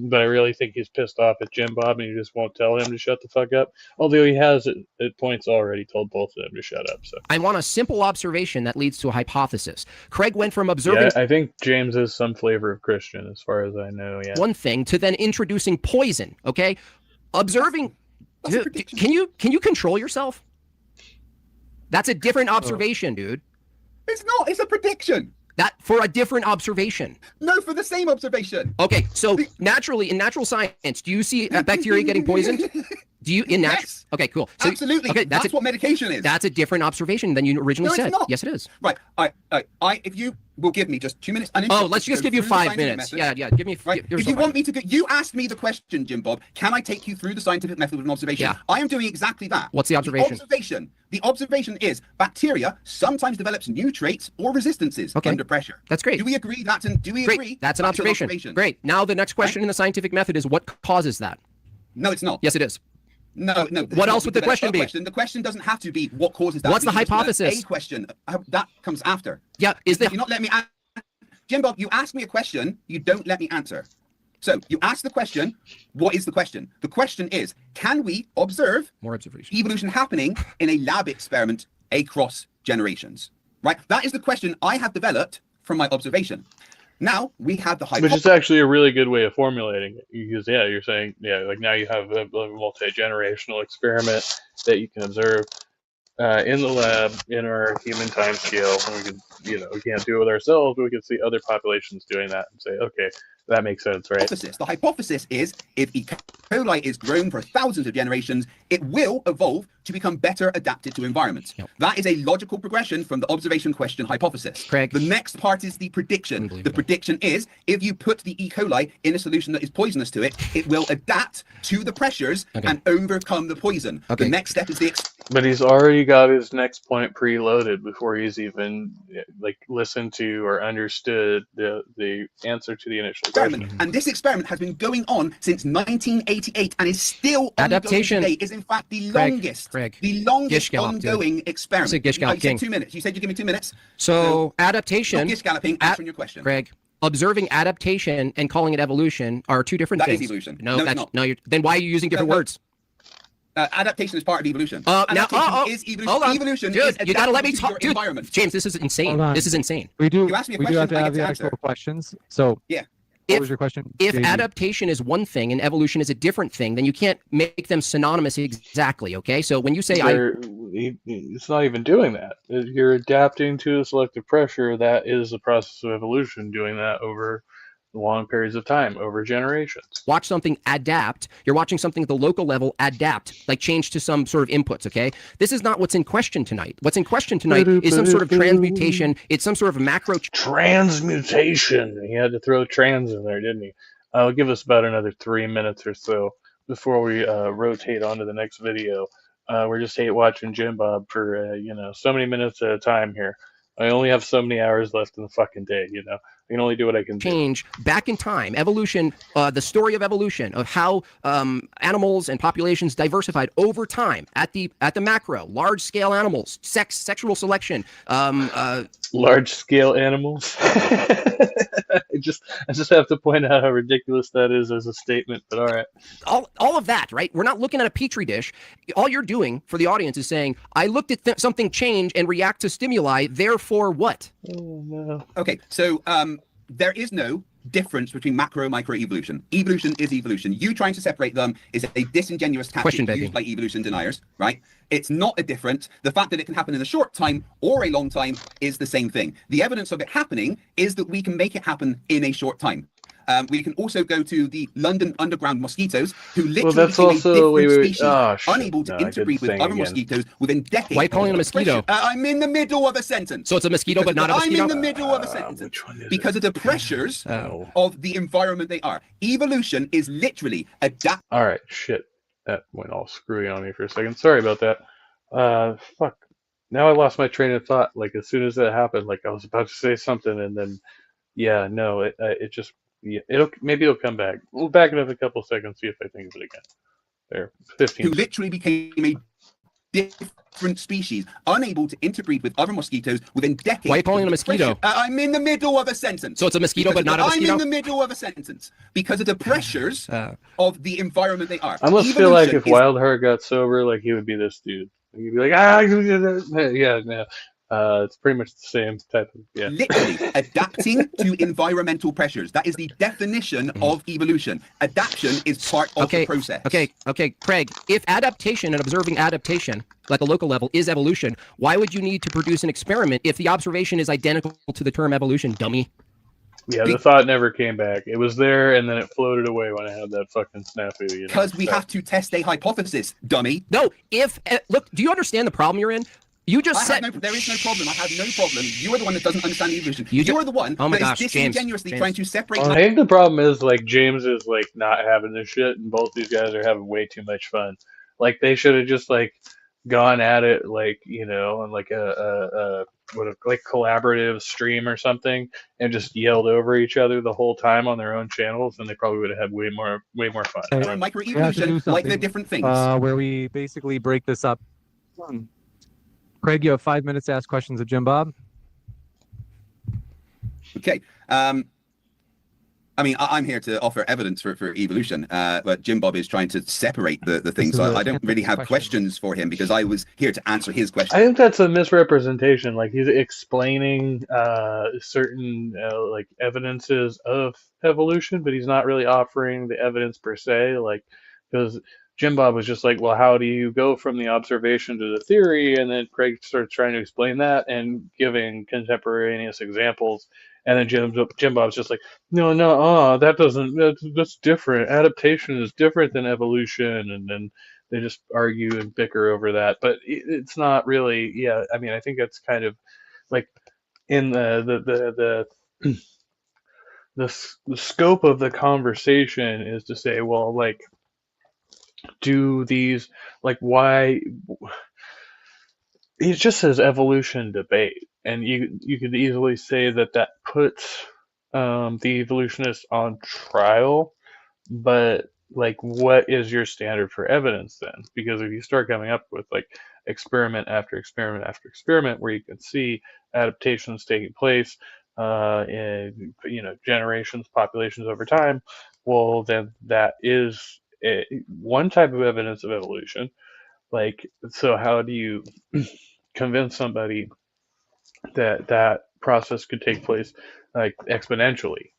Speaker 1: But I really think he's pissed off at Jim Bob and he just won't tell him to shut the fuck up. Although he has at points already told both of them to shut up. So
Speaker 4: I want a simple observation that leads to a hypothesis. Craig went from observing
Speaker 1: yeah, I think James is some flavor of Christian as far as I know. Yeah.
Speaker 4: one thing to then introducing poison. Okay, observing.
Speaker 2: That's a
Speaker 4: Dude,
Speaker 2: prediction.
Speaker 4: can you control yourself? That's a different observation, dude.
Speaker 2: It's not. It's a prediction.
Speaker 4: That for a different observation.
Speaker 2: No, for the same observation.
Speaker 4: Okay, so naturally in natural science, do you see a bacteria getting poisoned? Do you in natural?
Speaker 2: Yes.
Speaker 4: Okay, cool. So,
Speaker 2: Absolutely.
Speaker 4: Okay,
Speaker 2: That's what medication is.
Speaker 4: That's a different observation than you originally
Speaker 2: No, it's
Speaker 4: said.
Speaker 2: not.
Speaker 4: Yes, it is.
Speaker 2: Right. If you will give me just 2 minutes.
Speaker 4: Oh, let's just give you 5 minutes. Yeah. Give me.
Speaker 2: Right. If you want me to go, you asked me the question, Jim Bob. Can I take you through the scientific method of an observation?
Speaker 4: Yeah.
Speaker 2: I am doing exactly that.
Speaker 4: What's the observation?
Speaker 2: The observation is bacteria sometimes develops new traits or resistances
Speaker 4: Okay.
Speaker 2: under pressure.
Speaker 4: That's great.
Speaker 2: Do we agree? Do we
Speaker 4: Great.
Speaker 2: agree?
Speaker 4: That's an observation. Great. Now the next question in the scientific method is what causes that?
Speaker 2: No, it's not.
Speaker 4: Yes, it is.
Speaker 2: No.
Speaker 4: What else would the question be?
Speaker 2: The question doesn't have to be what causes that.
Speaker 4: What's the
Speaker 2: We can just
Speaker 4: hypothesis?
Speaker 2: A question that comes after.
Speaker 4: Yeah.
Speaker 2: You not let me. Jim Bob, you ask me a question, you don't let me answer. So you ask the question. What is the question? The question is: can we observe
Speaker 4: More observation?
Speaker 2: evolution happening in a lab experiment across generations? Right. That is the question I have developed from my observation. Now we have the
Speaker 1: Which
Speaker 2: hypothesis.
Speaker 1: is actually a really good way of formulating it. Because you're saying, like now you have a multi-generational experiment that you can observe in the lab in our human time scale. And we can, we can't do it with ourselves, but we can see other populations doing that and say, okay, that makes sense, right?
Speaker 2: The hypothesis is if E. coli is grown for thousands of generations, it will evolve to become better adapted to environments.
Speaker 4: Yep.
Speaker 2: That is a logical progression from the observation question hypothesis.
Speaker 4: Craig.
Speaker 2: The next part is the prediction. The prediction is if you put the E. coli in a solution that is poisonous to it, it will adapt to the pressures and overcome the poison.
Speaker 4: Okay.
Speaker 2: The next step is the
Speaker 1: But he's already got his next point preloaded before he's even listened to or understood the answer to the initial
Speaker 2: experiment.
Speaker 1: question.
Speaker 2: And this experiment has been going on since 1988 and is still
Speaker 4: Adaptation.
Speaker 2: ongoing today. Is in fact the
Speaker 4: Craig.
Speaker 2: longest
Speaker 4: Gish gallop, dude.
Speaker 2: ongoing experiment.
Speaker 4: Say Gish gallop
Speaker 2: You said
Speaker 4: king.
Speaker 2: 2 minutes. You said you give me 2 minutes.
Speaker 4: So adaptation.
Speaker 2: Not Gish galloping. Answering your question.
Speaker 4: Craig. Observing adaptation and calling it evolution are two different
Speaker 2: That is
Speaker 4: things.
Speaker 2: evolution.
Speaker 4: No,
Speaker 2: No, it's
Speaker 4: that's
Speaker 2: not.
Speaker 4: no. Then why are you using different
Speaker 2: No.
Speaker 4: words?
Speaker 2: Adaptation is part of evolution.
Speaker 4: Now,
Speaker 2: Adaptation is evolution.
Speaker 4: hold on.
Speaker 2: Evolution
Speaker 4: Dude,
Speaker 2: is
Speaker 4: you gotta let me
Speaker 2: adapting to
Speaker 4: talk,
Speaker 2: your
Speaker 4: dude.
Speaker 2: environment.
Speaker 4: James, this is insane.
Speaker 5: Hold on.
Speaker 4: This is insane.
Speaker 5: We do.
Speaker 2: You asked me a
Speaker 5: we do
Speaker 2: question,
Speaker 5: have to
Speaker 2: I
Speaker 5: have
Speaker 2: get
Speaker 5: the
Speaker 2: to
Speaker 5: actual
Speaker 2: answer.
Speaker 5: questions. So,
Speaker 2: Yeah.
Speaker 5: what was your question?
Speaker 4: If
Speaker 5: JD?
Speaker 4: adaptation is one thing and evolution is a different thing, then you can't make them synonymous exactly. Okay, so when you say
Speaker 1: It's not even doing that. You're adapting to a selective pressure. That is the process of evolution, doing that over long periods of time, over generations.
Speaker 4: watch something adapt, you're watching something at the local level adapt, like change to some sort of inputs. Okay, this is not what's in question tonight. What's in question tonight is some sort of transmutation. It's some sort of macro.
Speaker 1: Transmutation. He had to throw trans in there, didn't he? I'll give us about another 3 minutes or so before we rotate on to the next video. We're just hate watching Jim Bob for so many minutes at a time here. I only have so many hours left in the fucking day. I can only do what I can do.
Speaker 4: Change back in time, evolution, the story of evolution, of how animals and populations diversified over time at the macro, large scale animals, sexual selection.
Speaker 1: Large scale animals. I just have to point out how ridiculous that is as a statement. But all right.
Speaker 4: All of that, right? We're not looking at a petri dish. All you're doing for the audience is saying, I looked at something change and react to stimuli. Therefore, what?
Speaker 1: Oh, no.
Speaker 2: Okay, so there is no difference between macro and micro evolution. Evolution is evolution. You trying to separate them is a disingenuous tactic
Speaker 4: Question begging.
Speaker 2: used by evolution deniers, right? It's not a difference. The fact that it can happen in a short time or a long time is the same thing. The evidence of it happening is that we can make it happen in a short time. We can also go to the London Underground mosquitoes, who literally
Speaker 1: that's
Speaker 2: became
Speaker 1: also-
Speaker 2: a different
Speaker 1: wait.
Speaker 2: species,
Speaker 1: Oh, shit.
Speaker 2: unable to
Speaker 1: No, I did
Speaker 2: interbreed with
Speaker 1: sing
Speaker 2: other
Speaker 1: again.
Speaker 2: mosquitoes within decades.
Speaker 4: Why are you calling it a mosquito?
Speaker 2: I'm in the middle of a sentence.
Speaker 4: So it's a mosquito, but not a
Speaker 2: I'm
Speaker 4: mosquito?
Speaker 2: in the middle of a sentence.
Speaker 1: Which one is
Speaker 2: Because of the pressures
Speaker 1: Oh.
Speaker 2: of the environment they are. Evolution is literally adapt.
Speaker 1: All right, shit. That went all screwy on me for a second. Sorry about that. Fuck. Now I lost my train of thought. Like as soon as that happened, like I was about to say something, and then, yeah, no, it just, yeah, it'll come back. We'll back it up a couple seconds, see if I think of it again. There, 15.
Speaker 2: who literally became a different species, unable to interbreed with other mosquitoes within decades.
Speaker 4: Why are you calling it a mosquito?
Speaker 2: I'm in the middle of a sentence.
Speaker 4: So it's a mosquito, but not a mosquito?
Speaker 2: I'm in the middle of a sentence because of the pressures of the environment they are.
Speaker 1: I almost feel like if
Speaker 2: Evolution is
Speaker 1: Wildheart got sober, like he would be this dude. He'd be like, yeah, no. It's pretty much the same type of, yeah.
Speaker 2: literally adapting to environmental pressures. That is the definition of evolution. Adaptation is part of the process.
Speaker 4: Okay, Craig, if adaptation and observing adaptation, like a local level, is evolution, why would you need to produce an experiment if the observation is identical to the term evolution, dummy?
Speaker 1: Yeah, the thought never came back. It was there, and then it floated away when I had that fucking snafu. You know,
Speaker 2: Because we have to test a hypothesis, dummy.
Speaker 4: No, look, do you understand the problem you're in? You just said
Speaker 2: There is no problem. I have no problem. You are the one that doesn't understand evolution.
Speaker 4: You
Speaker 2: are the one
Speaker 4: Oh my
Speaker 2: that
Speaker 4: gosh,
Speaker 2: is
Speaker 4: James,
Speaker 2: disingenuously
Speaker 4: James.
Speaker 2: trying to separate.
Speaker 1: I think the problem is like James is like not having this shit, and both these guys are having way too much fun. Like they should have just like gone at it like on like a like collaborative stream or something, and just yelled over each other the whole time on their own channels, and they probably would have had way more fun. I don't know.
Speaker 2: Microevolution, like they're different things.
Speaker 5: Where we basically break this up. Craig, you have 5 minutes to ask questions of Jim Bob.
Speaker 2: Okay. I mean, I'm here to offer evidence for evolution, but Jim Bob is trying to seperate the things. So I don't really have questions for him because I was here to answer his question.
Speaker 1: I think that's a misrepresentation. Like he's explaining certain like evidences of evolution, but he's not really offering the evidence per se. Like because Jim Bob was just like, well, how do you go from the observation to the theory? And then Craig starts trying to explain that and giving contemporaneous examples. And then Jim Bob's just like, no, that's different. Adaptation is different than evolution. And then they just argue and bicker over that. But it's not really, yeah. I mean, I think that's kind of like in the scope of the conversation is to say, well, like, do these, like, why? It just says evolution debate. And you could easily say that puts the evolutionists on trial, but like, what is your standard for evidence then? Because if you start coming up with like experiment after experiment after experiment, where you can see adaptations taking place in generations, populations over time, well, then that is one type of evidence of evolution. Like, so how do you convince somebody that process could take place like exponentially,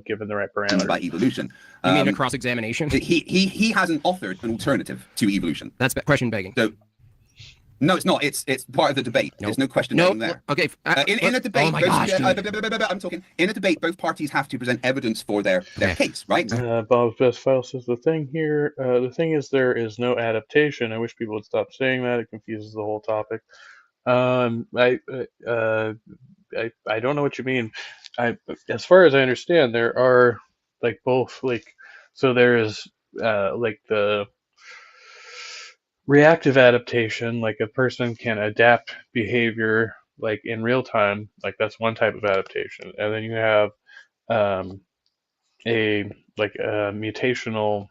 Speaker 1: given the right parameters?
Speaker 2: About evolution.
Speaker 4: You mean a cross-examination?
Speaker 2: He hasn't authored an alternative to evolution.
Speaker 4: That's question begging.
Speaker 2: So, no, it's not. It's part of the debate. There's no question there.
Speaker 4: Okay.
Speaker 2: In a debate,
Speaker 4: oh my gosh,
Speaker 2: I'm talking. In a debate, both parties have to present evidence for their case, right?
Speaker 1: Bob's Best File says the thing is there is no adaptation. I wish people would stop saying that. It confuses the whole topic. I don't know what you mean. As far as I understand, there are like both, like, so there is like the reactive adaptation, like a person can adapt behavior like in real time, like that's one type of adaptation, and then you have a mutational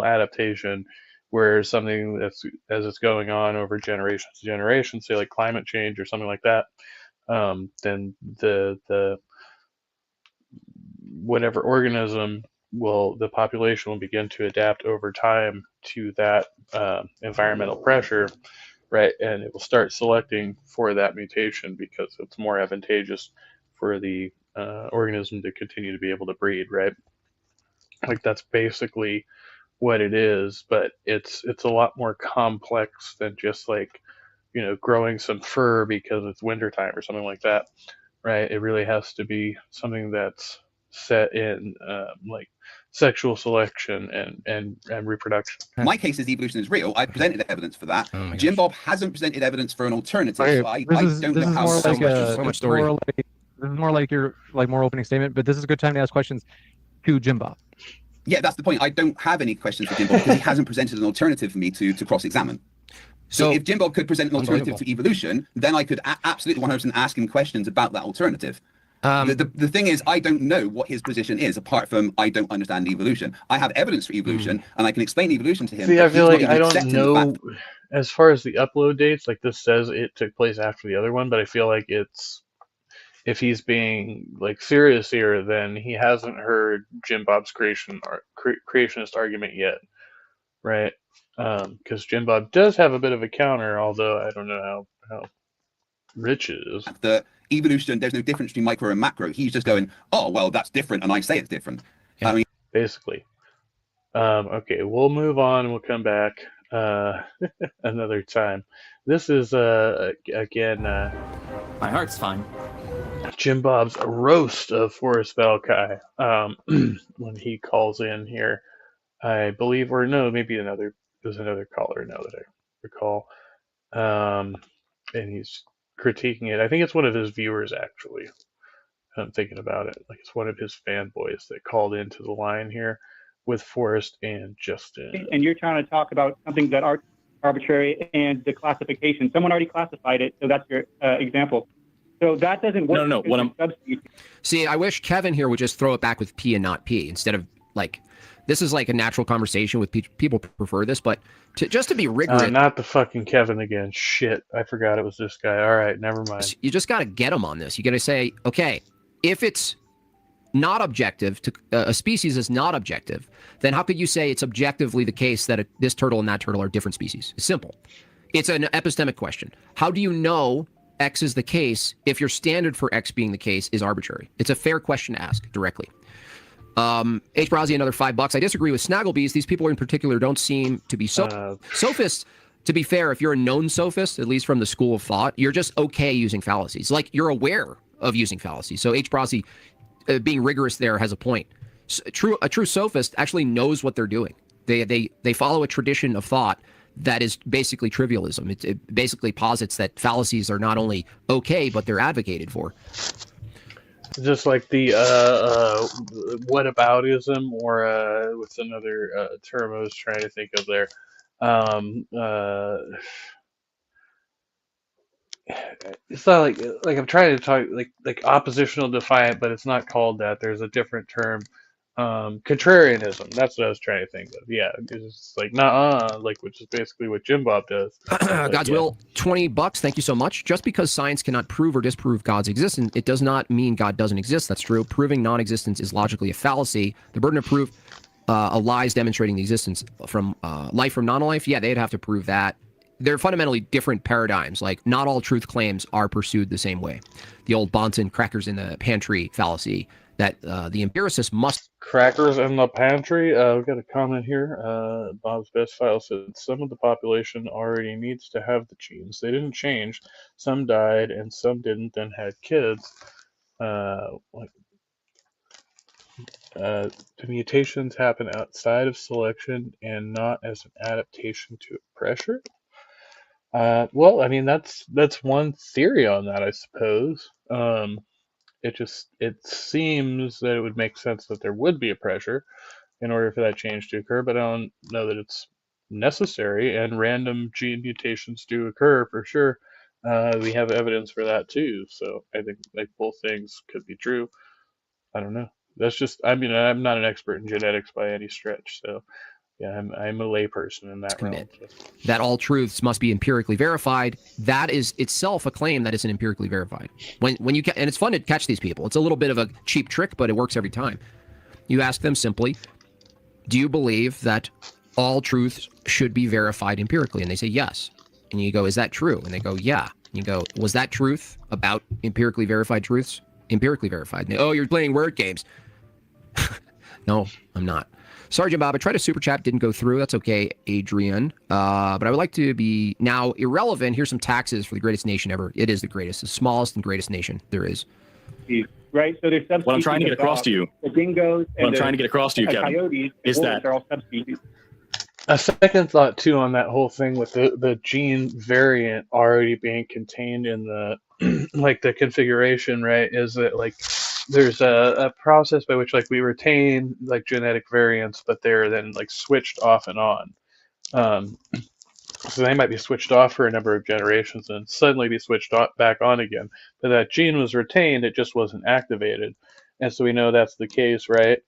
Speaker 1: adaptation, where something that's, as it's going on over generations to generations, say like climate change or something like that, then the whatever organism the population will begin to adapt over time to that environmental pressure, right? And it will start selecting for that mutation because it's more advantageous for the organism to continue to be able to breed, right? Like that's basically what it is, but it's a lot more complex than just like growing some fur because it's wintertime or something like that, right? It really has to be something that's set in like sexual selection and reproduction.
Speaker 2: My case is evolution is real. I presented evidence for that.
Speaker 4: Oh
Speaker 2: Jim Bob hasn't presented evidence for an alternative.
Speaker 5: Okay,
Speaker 2: So I don't know how
Speaker 5: this is more like your more opening statement, but this is a good time to ask questions to Jim Bob.
Speaker 2: Yeah, that's the point. I don't have any questions for Jim Bob because he hasn't presented an alternative for me to cross-examine. So if Jim Bob could present an alternative to evolution, then I could absolutely 100% ask him questions about that alternative. The thing is, I don't know what his position is, apart from I don't understand evolution. I have evidence for evolution, and I can explain evolution to him.
Speaker 1: See, I feel like I don't know, as far as the upload dates, like this says it took place after the other one, but I feel like if he's being like serious here, then he hasn't heard Jim Bob's creationist argument yet, right? Because Jim Bob does have a bit of a counter, although I don't know how rich it is.
Speaker 2: The evolution, there's no difference between micro and macro. He's just going, oh, well, that's different, and I say it's different.
Speaker 4: Yeah.
Speaker 2: I mean,
Speaker 1: basically. Okay, we'll move on. We'll come back another time. This is again.
Speaker 6: My heart's fine.
Speaker 1: Jim Bob's roast of Forrest Valkai when he calls in here. I believe, or no, maybe there's another caller now that I recall. And he's critiquing it. I think it's one of his viewers, actually. I'm thinking about it. Like, it's one of his fanboys that called into the line here with Forrest and Justin.
Speaker 6: And you're trying to talk about something that are arbitrary and the classification. Someone already classified it, so that's your example. So that doesn't work.
Speaker 7: No. What I'm
Speaker 4: See, I wish Kevin here would just throw it back with P and not P instead of like, this is like a natural conversation with people prefer this, but just to be rigorous.
Speaker 1: Not the fucking Kevin again. Shit, I forgot it was this guy. All right, never mind.
Speaker 4: You just got to get them on this. You got to say, okay, if it's not objective, a species is not objective, then how could you say it's objectively the case that this turtle and that turtle are different species? It's simple. It's an epistemic question. How do you know X is the case if your standard for X being the case is arbitrary? It's a fair question to ask directly. H. Browsy, another $5. I disagree with Snagglebees. These people in particular don't seem to be sophists. To be fair, if you're a known sophist, at least from the school of thought, you're just okay using fallacies. Like, you're aware of using fallacies. So H. Browsy, being rigorous there, has a point. A true sophist actually knows what they're doing. They follow a tradition of thought that is basically trivialism. It basically posits that fallacies are not only okay, but they're advocated for.
Speaker 1: Just like the whataboutism, or what's another term I was trying to think of there. It's not like I'm trying to talk like oppositional defiant, but it's not called that. There's a different term. Contrarianism. That's what I was trying to think of. Yeah, it's like like, which is basically what Jim Bob does.
Speaker 4: God's will, $20. Thank you so much. Just because science cannot prove or disprove God's existence, it does not mean God doesn't exist. That's true. Proving non-existence is logically a fallacy. The burden of proof, a lie is demonstrating the existence from life from non-life. Yeah, they'd have to prove that. They're fundamentally different paradigms. Like, not all truth claims are pursued the same way. The old Bonson crackers in the pantry fallacy that the empiricist must.
Speaker 1: Crackers in the pantry. We've got a comment here. Bob's Best File said some of the population already needs to have the genes. They didn't change. Some died and some didn't, then had kids. The mutations happen outside of selection and not as an adaptation to pressure. Well, I mean, that's one theory on that, I suppose. It seems that it would make sense that there would be a pressure in order for that change to occur, but I don't know that it's necessary, and random gene mutations do occur for sure. We have evidence for that too, so I think like both things could be true. I don't know. That's just, I mean, I'm not an expert in genetics by any stretch, so yeah, I'm a layperson in that realm.
Speaker 4: That all truths must be empirically verified. That is itself a claim that isn't empirically verified. When you and it's fun to catch these people. It's a little bit of a cheap trick, but it works every time. You ask them simply, do you believe that all truths should be verified empirically? And they say yes. And you go, is that true? And they go, yeah. And you go, was that truth about empirically verified truths? Empirically verified. And they, oh, you're playing word games. No, I'm not. Sergeant Bob, I tried a super chat, didn't go through. That's okay, Adrian. But I would like to be now irrelevant. Here's some taxes for the greatest nation ever. It is the greatest, the smallest and greatest nation there is.
Speaker 6: Right. So there's subspecies.
Speaker 7: What I'm trying to get across to you.
Speaker 6: The dingoes.
Speaker 7: What I'm trying to get across to you, Kevin,
Speaker 6: coyotes,
Speaker 7: is that
Speaker 6: are all subspecies.
Speaker 1: A second thought too on that whole thing with the gene variant already being contained in the like the configuration, right? Is that like there's a process by which like we retain like genetic variants, but they're then like switched off and on. So they might be switched off for a number of generations and suddenly be switched back on again. But that gene was retained, it just wasn't activated. And so we know that's the case, right?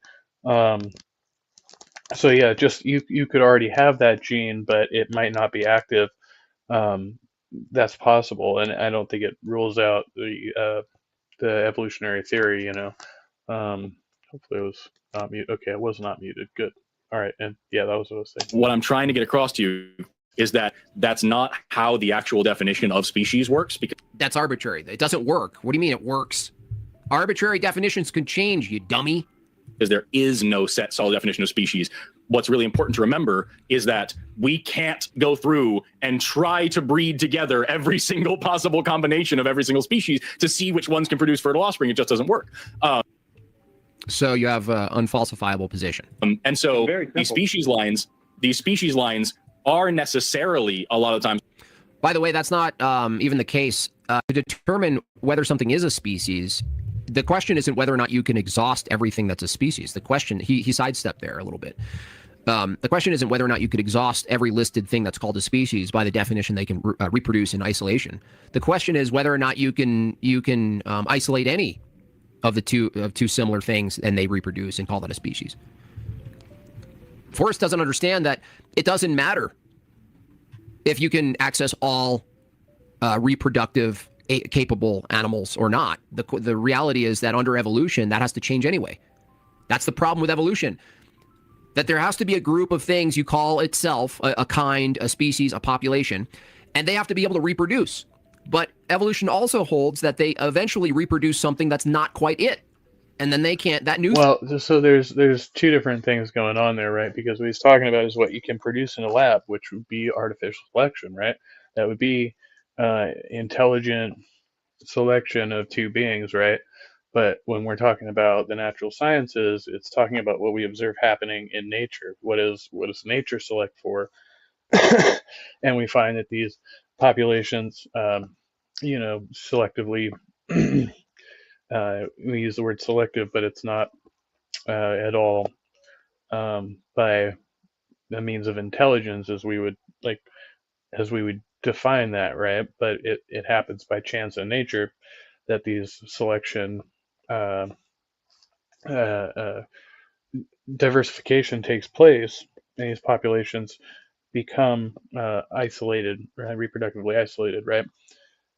Speaker 1: So yeah, just you could already have that gene, but it might not be active. That's possible, and I don't think it rules out the evolutionary theory. You know, hopefully it was not muted. Okay, it was not muted. Good. All right, and yeah, that was what I was saying.
Speaker 7: What I'm trying to get across to you is that that's not how the actual definition of species works. Because
Speaker 4: that's arbitrary. It doesn't work. What do you mean it works? Arbitrary definitions can change, you dummy.
Speaker 7: Because there is no set solid definition of species. what's really important to remember is that we can't go through and try to breed together every single possible combination of every single species to see which ones can produce fertile offspring. It just doesn't work.
Speaker 4: So you have an unfalsifiable position.
Speaker 7: And so
Speaker 6: Very
Speaker 7: these
Speaker 6: simple.
Speaker 7: species lines are necessarily a lot of times.
Speaker 4: By the way, that's not even the case. To determine whether something is a species, the question isn't whether or not you can exhaust everything that's a species. The question, he sidestepped there a little bit. The question isn't whether or not you could exhaust every listed thing that's called a species by the definition they can reproduce in isolation. The question is whether or not you can isolate any of two similar things and they reproduce and call that a species. Forrest doesn't understand that it doesn't matter if you can access all reproductive capable animals or not. The reality is that under evolution, that has to change anyway. That's the problem with evolution. That there has to be a group of things you call itself a kind, a species, a population, and they have to be able to reproduce. But evolution also holds that they eventually reproduce something that's not quite it. And then they can't, that new...
Speaker 1: Well, so there's two different things going on there, right? Because what he's talking about is what you can produce in a lab, which would be artificial selection, right? That would be intelligent selection of two beings, right? But when we're talking about the natural sciences, it's talking about what we observe happening in nature. What does nature select for? And we find that these populations, selectively, we use the word selective, but it's not at all by the means of intelligence as we would define that, right? But it happens by chance in nature that these selection diversification takes place, and these populations become isolated, right? Reproductively isolated, right?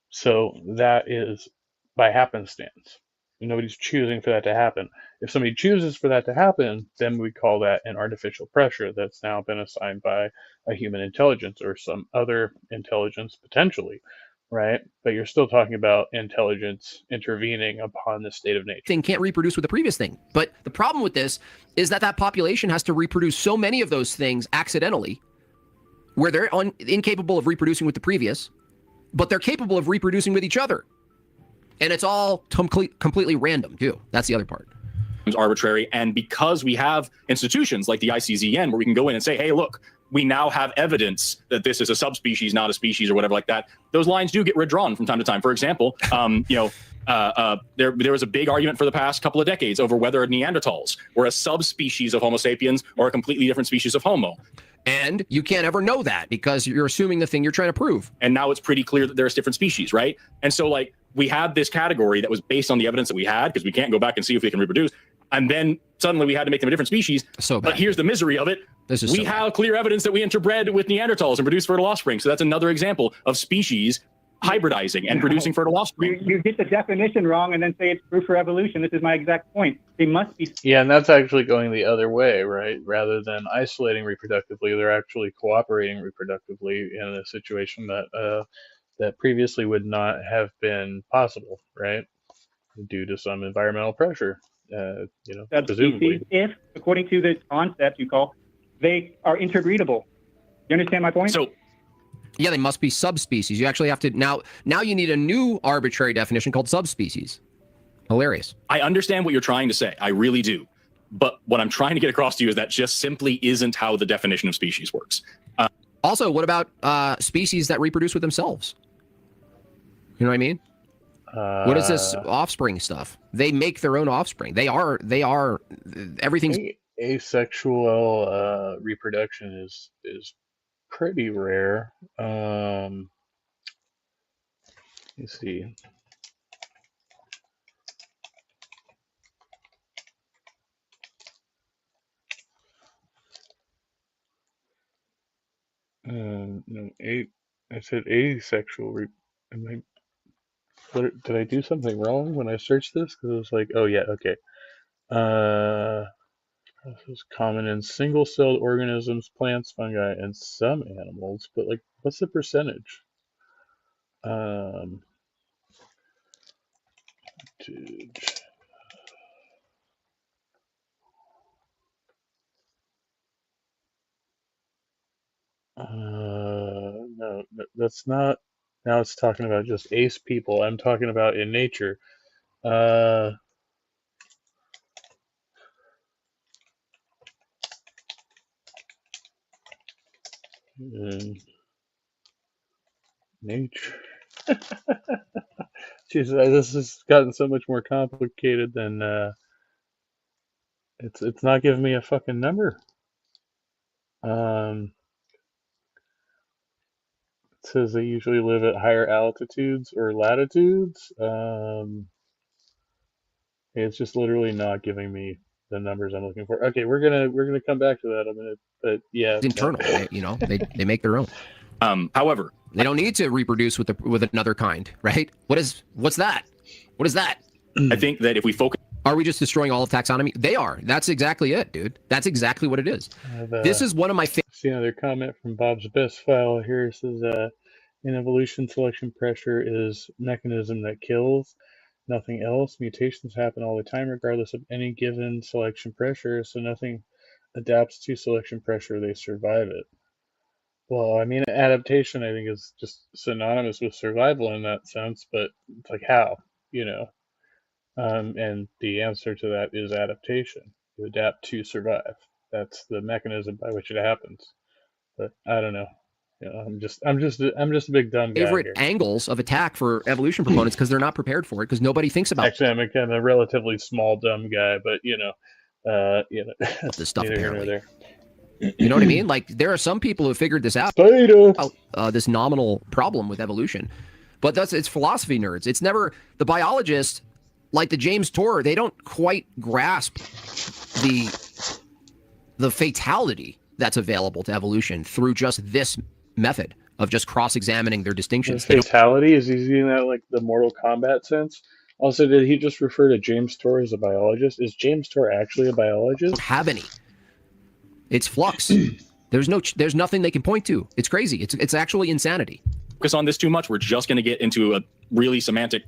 Speaker 1: So that is by happenstance. Nobody's choosing for that to happen. If somebody chooses for that to happen, then we call that an artificial pressure that's now been assigned by a human intelligence or some other intelligence potentially, right? But you're still talking about intelligence intervening upon the state of nature.
Speaker 4: Thing can't reproduce with the previous thing. But the problem with this is that population has to reproduce so many of those things accidentally, where they're incapable of reproducing with the previous, but they're capable of reproducing with each other. And it's all completely random, too. That's the other part.
Speaker 7: It's arbitrary. And because we have institutions like the ICZN where we can go in and say, hey, look, we now have evidence that this is a subspecies, not a species or whatever like that, those lines do get redrawn from time to time. For example, there was a big argument for the past couple of decades over whether Neanderthals were a subspecies of Homo sapiens or a completely different species of Homo.
Speaker 4: And you can't ever know that because you're assuming the thing you're trying to prove.
Speaker 7: And now it's pretty clear that there's different species, right? And so, like, we had this category that was based on the evidence that we had because we can't go back and see if we can reproduce. And then suddenly we had to make them a different species.
Speaker 4: So bad.
Speaker 7: But here's the misery of it. We have clear evidence that we interbred with Neanderthals and produced fertile offspring. So that's another example of species hybridizing and producing fertile offspring.
Speaker 6: You get the definition wrong and then say it's proof for evolution. This is my exact point. They must be.
Speaker 1: Yeah, and that's actually going the other way, right? Rather than isolating reproductively, they're actually cooperating reproductively in a situation that previously would not have been possible, right? Due to some environmental pressure, presumably.
Speaker 6: If, according to the concept you call, they are interbreedable. You understand my point?
Speaker 7: So,
Speaker 4: yeah, they must be subspecies. You actually have to now you need a new arbitrary definition called subspecies. Hilarious.
Speaker 7: I understand what you're trying to say. I really do. But what I'm trying to get across to you is that just simply isn't how the definition of species works.
Speaker 4: Also, what about species that reproduce with themselves? You know what I mean? What is this offspring stuff? They make their own offspring. They are everything's
Speaker 1: asexual reproduction is pretty rare. Let's see. No, I said asexual. Did I do something wrong when I searched this? Because it was like, oh yeah, okay. This is common in single-celled organisms, plants, fungi, and some animals. But like, what's the percentage? that's not. Now it's talking about just ace people. I'm talking about in nature. Uh, in nature. Jesus, this has gotten so much more complicated than it's not giving me a fucking number. It says they usually live at higher altitudes or latitudes. It's just literally not giving me the numbers I'm looking for. Okay, we're gonna come back to that in a minute. But yeah,
Speaker 4: It's internal. They make their own.
Speaker 7: However,
Speaker 4: They don't need to reproduce with another kind, right? What's that? What is that?
Speaker 7: I think that if we focus
Speaker 4: Are we just destroying all of taxonomy? They are. That's exactly it, dude. That's exactly what it is. This is one of my favorite.
Speaker 1: See another comment from Bob's best file here. It says, in evolution, selection pressure is mechanism that kills, nothing else. Mutations happen all the time, regardless of any given selection pressure. So nothing adapts to selection pressure; they survive it. Well, I mean, adaptation, I think, is just synonymous with survival in that sense. But it's like how, you know? And the answer to that is adaptation. You adapt to survive. That's the mechanism by which it happens. But I don't know. You know, I'm just a big dumb guy
Speaker 4: Favorite
Speaker 1: here.
Speaker 4: angles of attack for evolution proponents because they're not prepared for it because nobody thinks about
Speaker 1: Actually, I'm a relatively small dumb guy, but
Speaker 4: this stuff
Speaker 1: neither here nor
Speaker 4: apparently.
Speaker 1: there.
Speaker 4: You know what I mean? Like there are some people who have figured this out.
Speaker 1: Beta.
Speaker 4: This nominal problem with evolution, but it's philosophy nerds. It's never the biologists like the James Tour. They don't quite grasp the fatality that's available to evolution through just this method of just cross-examining their distinctions.
Speaker 1: Fatality, is he using that like the Mortal Kombat sense? Also, did he just refer to James Tour as a biologist? Is James Tour actually a biologist?
Speaker 4: Don't have any. It's flux. There's nothing they can point to. It's crazy. It's actually insanity.
Speaker 7: on this too much, we're just going to get into a really semantic,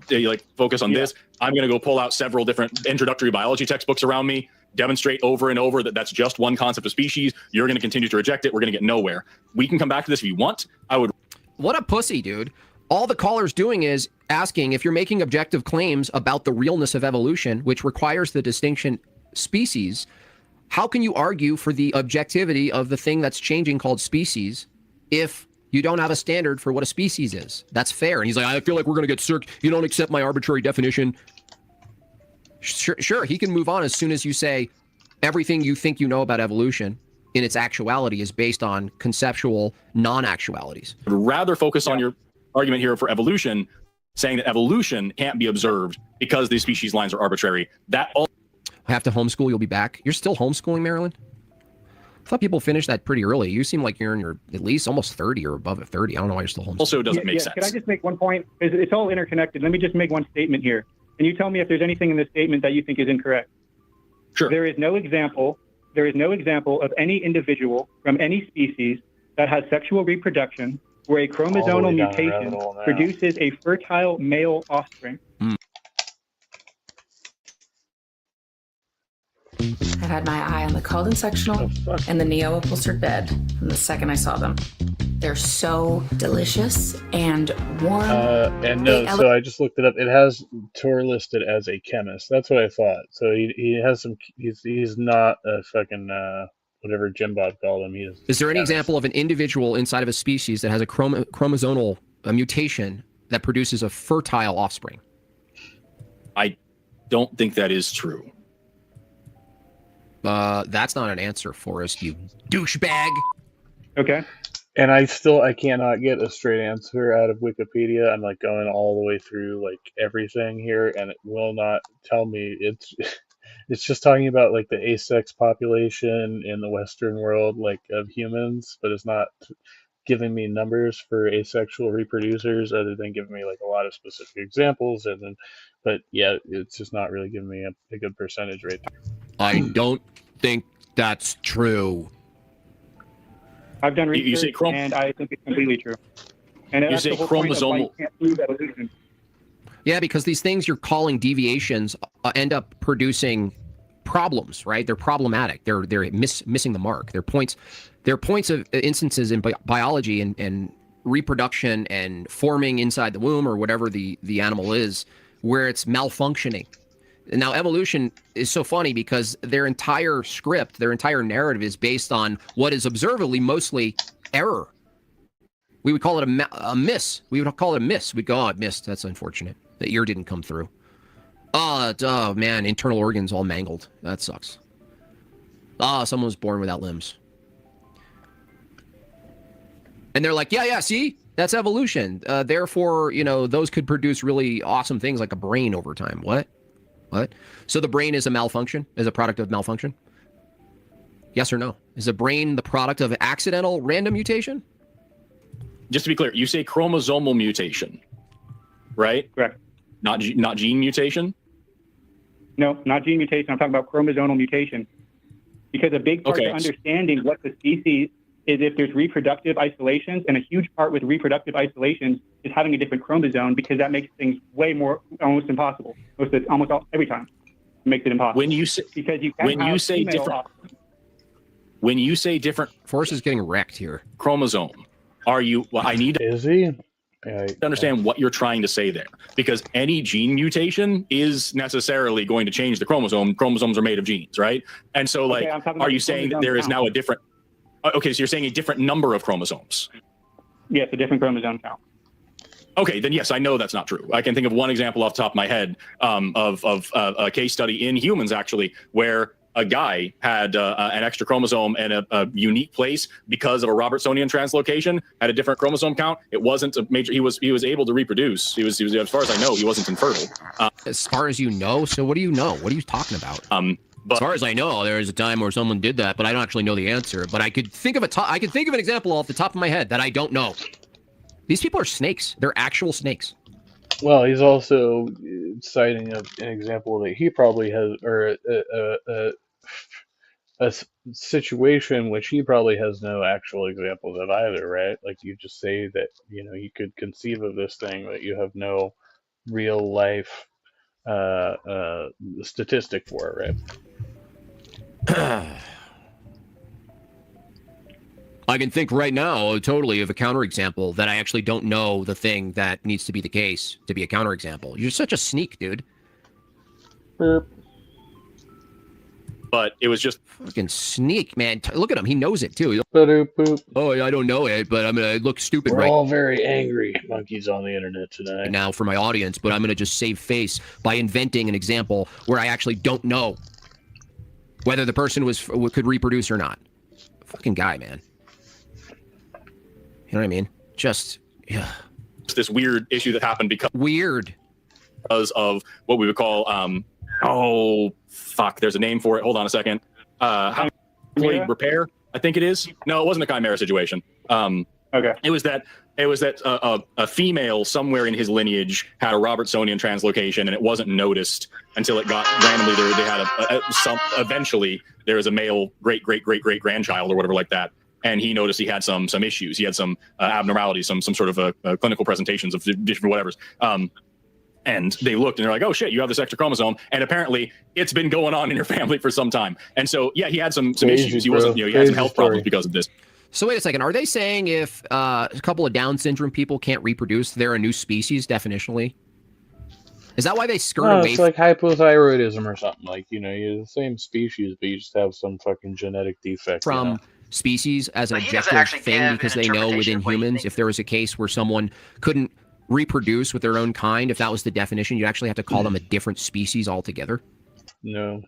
Speaker 7: like focus on this. I'm going to go pull out several different introductory biology textbooks around me, demonstrate over and over that that's just one concept of species. You're going to continue to reject it. We're going to get nowhere. We can come back to this if you want. I would.
Speaker 4: What a pussy, dude. All the caller's doing is asking if you're making objective claims about the realness of evolution, which requires the distinction species. How can you argue for the objectivity of the thing that's changing called species if you don't have a standard for what a species is? That's fair. And he's like, I feel like we're going to get you don't accept my arbitrary definition. Sure, he can move on as soon as you say everything you think you know about evolution in its actuality is based on conceptual non-actualities.
Speaker 7: I'd rather focus on your argument here for evolution, saying that evolution can't be observed because these species lines are arbitrary. That all
Speaker 4: have to homeschool, you'll be back. You're still homeschooling, Maryland? I thought people finished that pretty early. You seem like you're in your at least almost 30 or above 30. I don't know why you're still homeschooling.
Speaker 7: Also doesn't make sense.
Speaker 6: Can I just make one point? It's all interconnected. Let me just make one statement here. Can you tell me if there's anything in this statement that you think is incorrect?
Speaker 7: Sure.
Speaker 6: There is no example of any individual from any species that has sexual reproduction where a chromosomal mutation produces a fertile male offspring.
Speaker 8: I've had my eye on the Calden sectional and the neo-upholstered bed from the second I saw them. They're so delicious and warm.
Speaker 1: So I just looked it up. It has Tor listed as a chemist. That's what I thought. So he has some. He's not a fucking whatever Jim Bob called him.
Speaker 4: Is there any example of an individual inside of a species that has a chromosomal mutation that produces a fertile offspring?
Speaker 7: I don't think that is true.
Speaker 4: That's not an answer, Forrest, you douchebag.
Speaker 6: Okay.
Speaker 1: And I cannot get a straight answer out of Wikipedia. I'm like going all the way through like everything here, and it will not tell me. It's just talking about like the asex population in the Western world, like of humans, but it's not giving me numbers for asexual reproducers other than giving me like a lot of specific examples. But yeah, it's just not really giving me a good percentage right there.
Speaker 4: I don't think that's true.
Speaker 6: I've done research,
Speaker 7: You say
Speaker 6: and I think it's completely true. And
Speaker 7: you
Speaker 6: that's
Speaker 7: say
Speaker 6: the whole point of why
Speaker 7: chromosomal.
Speaker 6: you can't prove evolution.
Speaker 4: Yeah, because these things you're calling deviations end up producing problems, right? They're problematic. They're missing the mark. They're points of instances in biology and reproduction and forming inside the womb or whatever the animal is, where it's malfunctioning. Now, evolution is so funny because their entire script, their entire narrative is based on what is observably mostly error. We would call it a miss. We would call it a miss. We'd go, oh, it missed. That's unfortunate. The ear didn't come through. Oh, man, internal organs all mangled. That sucks. Someone was born without limbs. And they're like, yeah, see? That's evolution. Therefore, those could produce really awesome things like a brain over time. What? So the brain is a malfunction? Is a product of malfunction? Yes or no? Is the brain the product of accidental random mutation?
Speaker 7: Just to be clear, you say chromosomal mutation, right?
Speaker 6: Correct.
Speaker 7: Not gene mutation?
Speaker 6: No, not gene mutation. I'm talking about chromosomal mutation. Because a big part of understanding what the species is if there's reproductive isolations, and a huge part with reproductive isolations is having a different chromosome, because that makes things way more almost impossible. Every time it makes it impossible.
Speaker 7: When you say different,
Speaker 4: Force is getting wrecked here.
Speaker 7: Chromosome. Are you? Well, I need to.
Speaker 1: Is he?
Speaker 7: Understand what you're trying to say there, because any gene mutation is necessarily going to change the chromosome. Chromosomes are made of genes, right? And so, are you saying that there is now a different? Okay, so you're saying a different number of chromosomes?
Speaker 6: Yes, a different chromosome count.
Speaker 7: Okay, then yes, I know that's not true. I can think of one example off the top of my head of a case study in humans, actually, where a guy had an extra chromosome in a unique place because of a Robertsonian translocation, had a different chromosome count. It wasn't a major. He was able to reproduce. He was as far as I know, he wasn't infertile.
Speaker 4: As far as you know, so what do you know? What are you talking about?
Speaker 7: But
Speaker 4: as far as I know, there was a time where someone did that, but I don't actually know the answer. But I could think of an example off the top of my head that I don't know. These people are snakes. They're actual snakes.
Speaker 1: Well, he's also citing an example that he probably has, or a situation which he probably has no actual examples of either, right? Like, you just say that, you could conceive of this thing, but you have no real life statistic for it, right?
Speaker 4: I can think right now totally of a counterexample that I actually don't know the thing that needs to be the case to be a counterexample. You're such a sneak, dude.
Speaker 1: Boop.
Speaker 7: But it was just
Speaker 4: fucking sneak, man. Look at him. He knows it too.
Speaker 1: Boop.
Speaker 4: Oh, I don't know it, but I'm gonna look stupid
Speaker 1: We're all very angry monkeys on the internet tonight.
Speaker 4: now for my audience, but I'm gonna just save face by inventing an example where I actually don't know whether the person could reproduce or not. Fucking guy, man. You know what I mean? Just, yeah.
Speaker 7: It's this weird issue that happened because
Speaker 4: of
Speaker 7: what we would call there's a name for it. Hold on a second. Haploid repair, I think it is. No, it wasn't a chimera situation.
Speaker 6: Okay.
Speaker 7: It was that a female somewhere in his lineage had a Robertsonian translocation, and it wasn't noticed until it got randomly. They had eventually there was a male great grandchild or whatever like that. And he noticed he had some issues. He had some abnormalities, some sort of clinical presentations of different whatevers. And they looked and they're like, oh shit, you have this extra chromosome. And apparently it's been going on in your family for some time. And so, yeah, he had some issues. He wasn't, he had some health problems because of this.
Speaker 4: So wait a second. Are they saying if a couple of Down syndrome people can't reproduce, they're a new species definitionally? Is that why they skirt away?
Speaker 1: It's like hypothyroidism or something. Like, you're the same species, but you just have some fucking genetic defect.
Speaker 4: From species as an objective thing, because they know within humans, if there was a case where someone couldn't reproduce with their own kind, if that was the definition, you actually have to call them a different species altogether.
Speaker 1: No,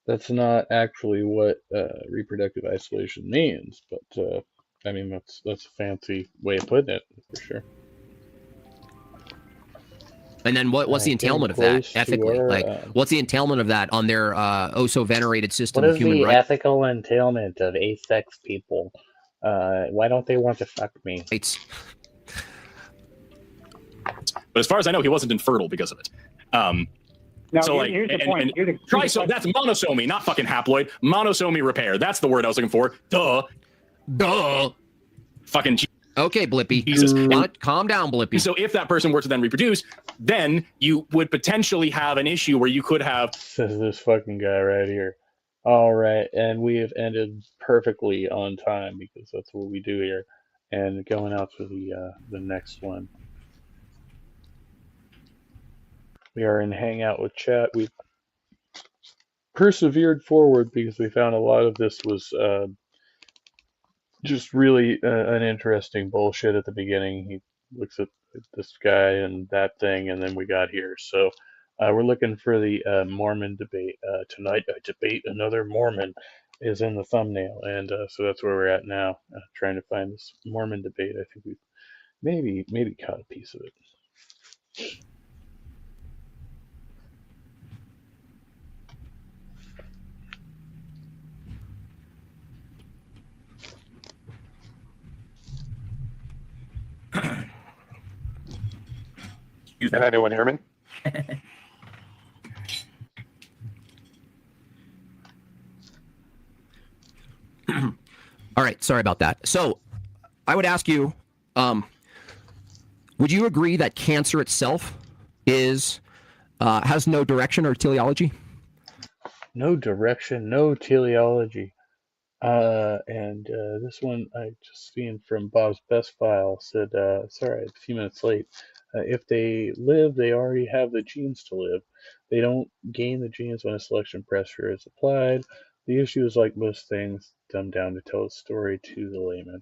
Speaker 1: that's not actually what reproductive isolation means, but I mean that's a fancy way of putting it for sure.
Speaker 4: And then what's the entailment of that ethically? What's the entailment of that on their so venerated system of human rights?
Speaker 9: What is the ethical entailment of asex people? Why don't they want to fuck me?
Speaker 7: But as far as I know, he wasn't infertile because of it.
Speaker 6: Now, so here's the point.
Speaker 7: That's monosomy, not fucking haploid. Monosomy repair. That's the word I was looking for. Duh. Fucking.
Speaker 4: Okay, Blippi.
Speaker 7: Jesus.
Speaker 4: Calm down, Blippi.
Speaker 7: So if that person were to then reproduce, then you would potentially have an issue where you could have.
Speaker 1: Says this fucking guy right here. All right, and we have ended perfectly on time because that's what we do here. And going out to the next one. We are in Hangout with chat. We've persevered forward because we found a lot of this was just really an interesting bullshit at the beginning. He looks at this guy and that thing, and then we got here. So we're looking for the Mormon debate. Tonight, I debate another Mormon is in the thumbnail, and so that's where we're at now, trying to find this Mormon debate. I think we've maybe caught a piece of it.
Speaker 10: Can anyone hear me?
Speaker 4: All right, sorry about that. So I would ask you, would you agree that cancer itself is has no direction or teleology?
Speaker 1: No direction, no teleology. And this one I just seen from Bob's Best File said, sorry, a few minutes late. If they live, they already have the genes to live. They don't gain the genes when a selection pressure is applied. The issue is, like most things, dumbed down to tell a story to the layman.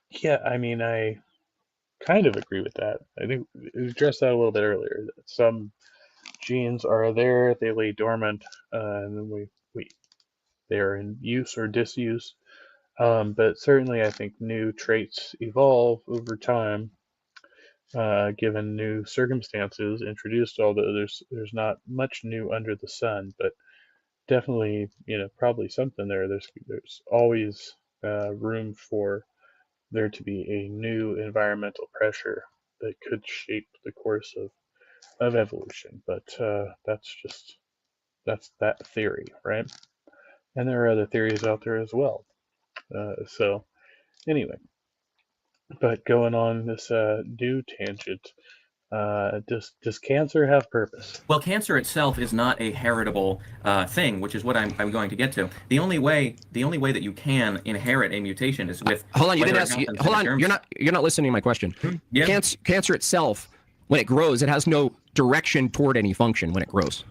Speaker 1: Yeah, I mean, I kind of agree with that. I think we addressed that a little bit earlier. That some genes are there, they lay dormant, and then they are in use or disuse. But certainly, I think new traits evolve over time, given new circumstances introduced. Although there's not much new under the sun, but definitely, probably something there. There's always room for there to be a new environmental pressure that could shape the course of evolution. But that's that theory, right? And there are other theories out there as well. So anyway, but going on this new tangent, does cancer have purpose?
Speaker 11: Well, cancer itself is not a heritable thing, which is what I'm going to get to. The only way that you can inherit a mutation is with.
Speaker 4: Hold on, you didn't ask. Hold on, you're not listening to my question.
Speaker 11: Yeah.
Speaker 4: Cancer itself, when it grows, it has no direction toward any function when it grows.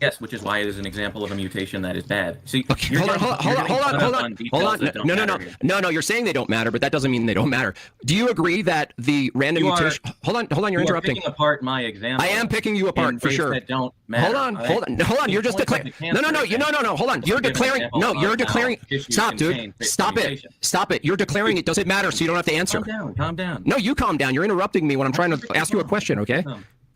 Speaker 11: Yes, which is why it is an example of a mutation that is bad. See,
Speaker 4: okay, hold on. No, you're saying they don't matter, but that doesn't mean they don't matter. Do you agree that the random mutation? Hold on, you're interrupting.
Speaker 11: Picking apart my example.
Speaker 4: I am picking you apart for sure.
Speaker 11: That don't matter.
Speaker 4: Hold on. You're just declaring. No. Hold on. You're declaring. No, you're declaring. Stop, dude. Stop it. You're declaring it doesn't matter, so you don't have to answer.
Speaker 11: Calm down.
Speaker 4: No, you calm down. You're interrupting me when I'm trying to ask you a question. Okay.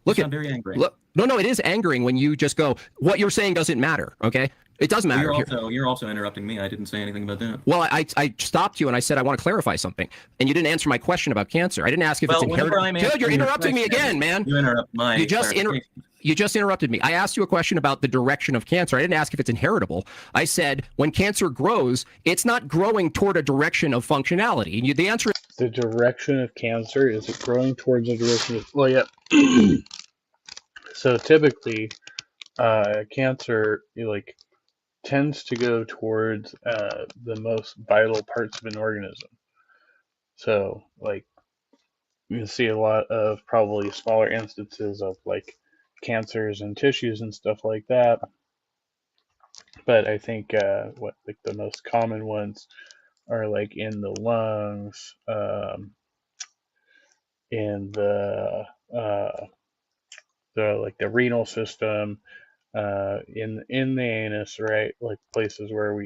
Speaker 4: Look,
Speaker 11: I'm very angry.
Speaker 4: No, it is angering when you just go, what you're saying doesn't matter, okay? It does matter.
Speaker 11: You're also interrupting me. I didn't say anything about that.
Speaker 4: Well, I stopped you and I said I want to clarify something, and you didn't answer my question about cancer. I didn't ask if it's inheritable. Dude, you're interrupting me again, man.
Speaker 11: You interrupt my.
Speaker 4: You just interrupted me. I asked you a question about the direction of cancer. I didn't ask if it's inheritable. I said when cancer grows, it's not growing toward a direction of functionality. And the answer is
Speaker 1: the direction of cancer. Is it growing towards a direction of? Well, yeah. So typically, cancer tends to go towards the most vital parts of an organism. So you can see a lot of probably smaller instances of cancers and tissues and stuff like that. But I think the most common ones are in the lungs, in the renal system, in the anus, right? Places where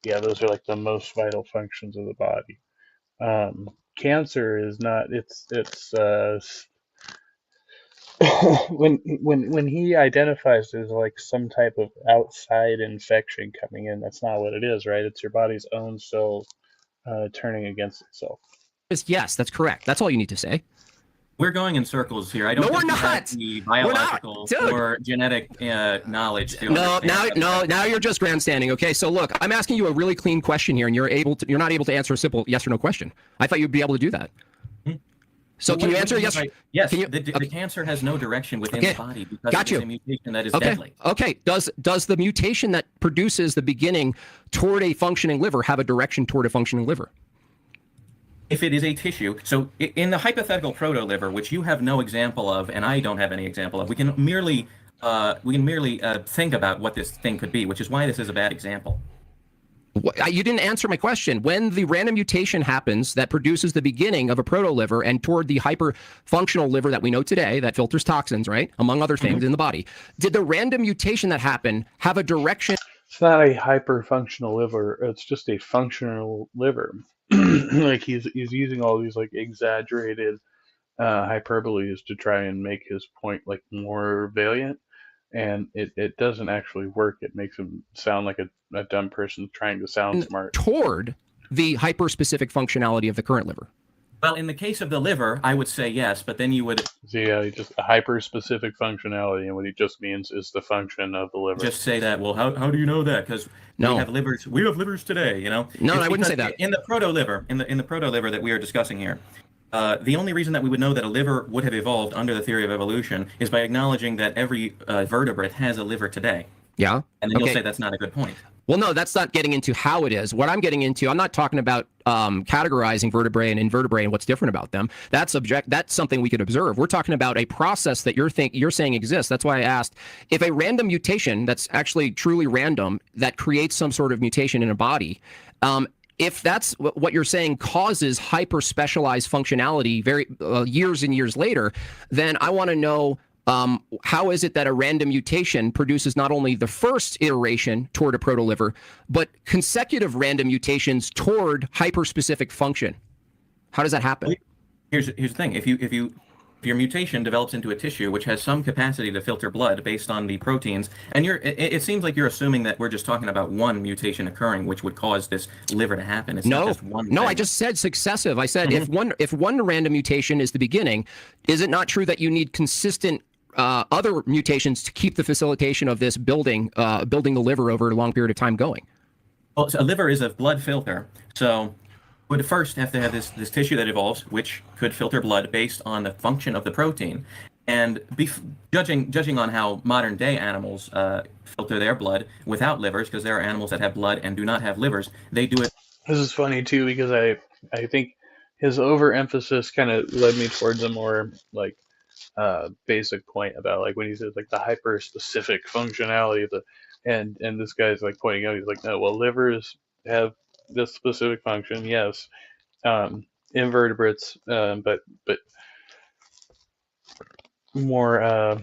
Speaker 1: those are the most vital functions of the body. Cancer is not. It's when he identifies there's some type of outside infection coming in. That's not what it is, right? It's your body's own cells turning against itself.
Speaker 4: Yes, that's correct. That's all you need to say.
Speaker 11: We're going in circles here. I don't think
Speaker 4: we're not.
Speaker 11: The biological or genetic knowledge to
Speaker 4: now you're just grandstanding. Okay, so look, I'm asking you a really clean question here, and you're not able to answer a simple yes or no question. I thought you'd be able to do that. So can you answer yes?
Speaker 11: Yes.
Speaker 4: Can you,
Speaker 11: the cancer has no direction within the body because
Speaker 4: Got
Speaker 11: it is
Speaker 4: you.
Speaker 11: a mutation that is
Speaker 4: Okay.
Speaker 11: deadly.
Speaker 4: Okay. Does the mutation that produces the beginning toward a functioning liver have a direction toward a functioning liver?
Speaker 11: If it is a tissue, so in the hypothetical proto-liver, which you have no example of, and I don't have any example of, we can merely think about what this thing could be, which is why this is a bad example.
Speaker 4: You didn't answer my question. When the random mutation happens that produces the beginning of a proto-liver and toward the hyper-functional liver that we know today that filters toxins, right, among other things in the body, did the random mutation that happened have a direction?
Speaker 1: It's not a hyper-functional liver. It's just a functional liver. Like he's using all these like exaggerated hyperboles to try and make his point like more valiant, and it doesn't actually work. It makes him sound like a dumb person trying to sound smart.
Speaker 4: Toward the hyper-specific functionality of the current liver.
Speaker 11: Well, in the case of the liver, I would say yes, but then you would
Speaker 1: Just a hyper-specific functionality, and what he just means is the function of the liver.
Speaker 11: just say that. Well, how do you know that? Because we have livers. We have livers today. You know.
Speaker 4: No,
Speaker 11: It's
Speaker 4: I wouldn't say
Speaker 11: because
Speaker 4: that.
Speaker 11: In the proto-liver, in the proto-liver that we are discussing here, the only reason that we would know that a liver would have evolved under the theory of evolution is by acknowledging that every vertebrate has a liver today.
Speaker 4: Yeah.
Speaker 11: And then you'll say that's not a good point.
Speaker 4: Well, no, that's not getting into how it is. What I'm getting into, I'm not talking about categorizing vertebrae and invertebrate and what's different about them. That's something we could observe. We're talking about a process that you're saying exists. That's why I asked if a random mutation that's actually truly random that creates some sort of mutation in a body. If that's what you're saying causes hyper specialized functionality very years and years later, then I want to know. How is it that a random mutation produces not only the first iteration toward a proto-liver, but consecutive random mutations toward hyperspecific function? How does that happen?
Speaker 11: Here's the thing: if your mutation develops into a tissue which has some capacity to filter blood based on the proteins, and it seems like you're assuming that we're just talking about one mutation occurring which would cause this liver to happen. It's not just one thing.
Speaker 4: I just said successive. I said if one random mutation is the beginning, is it not true that you need consistent other mutations to keep the facilitation of this building the liver over a long period of time going?
Speaker 11: Well, so a liver is a blood filter, so would first have to have this tissue that evolves, which could filter blood based on the function of the protein, and judging on how modern day animals filter their blood without livers, because there are animals that have blood and do not have livers. They do it.
Speaker 1: This is funny too because I think his overemphasis kind of led me towards a more like basic point about like when he says like the hyper specific functionality of the and this guy's like pointing out, he's like, no, well, livers have this specific function, yes, invertebrates, but more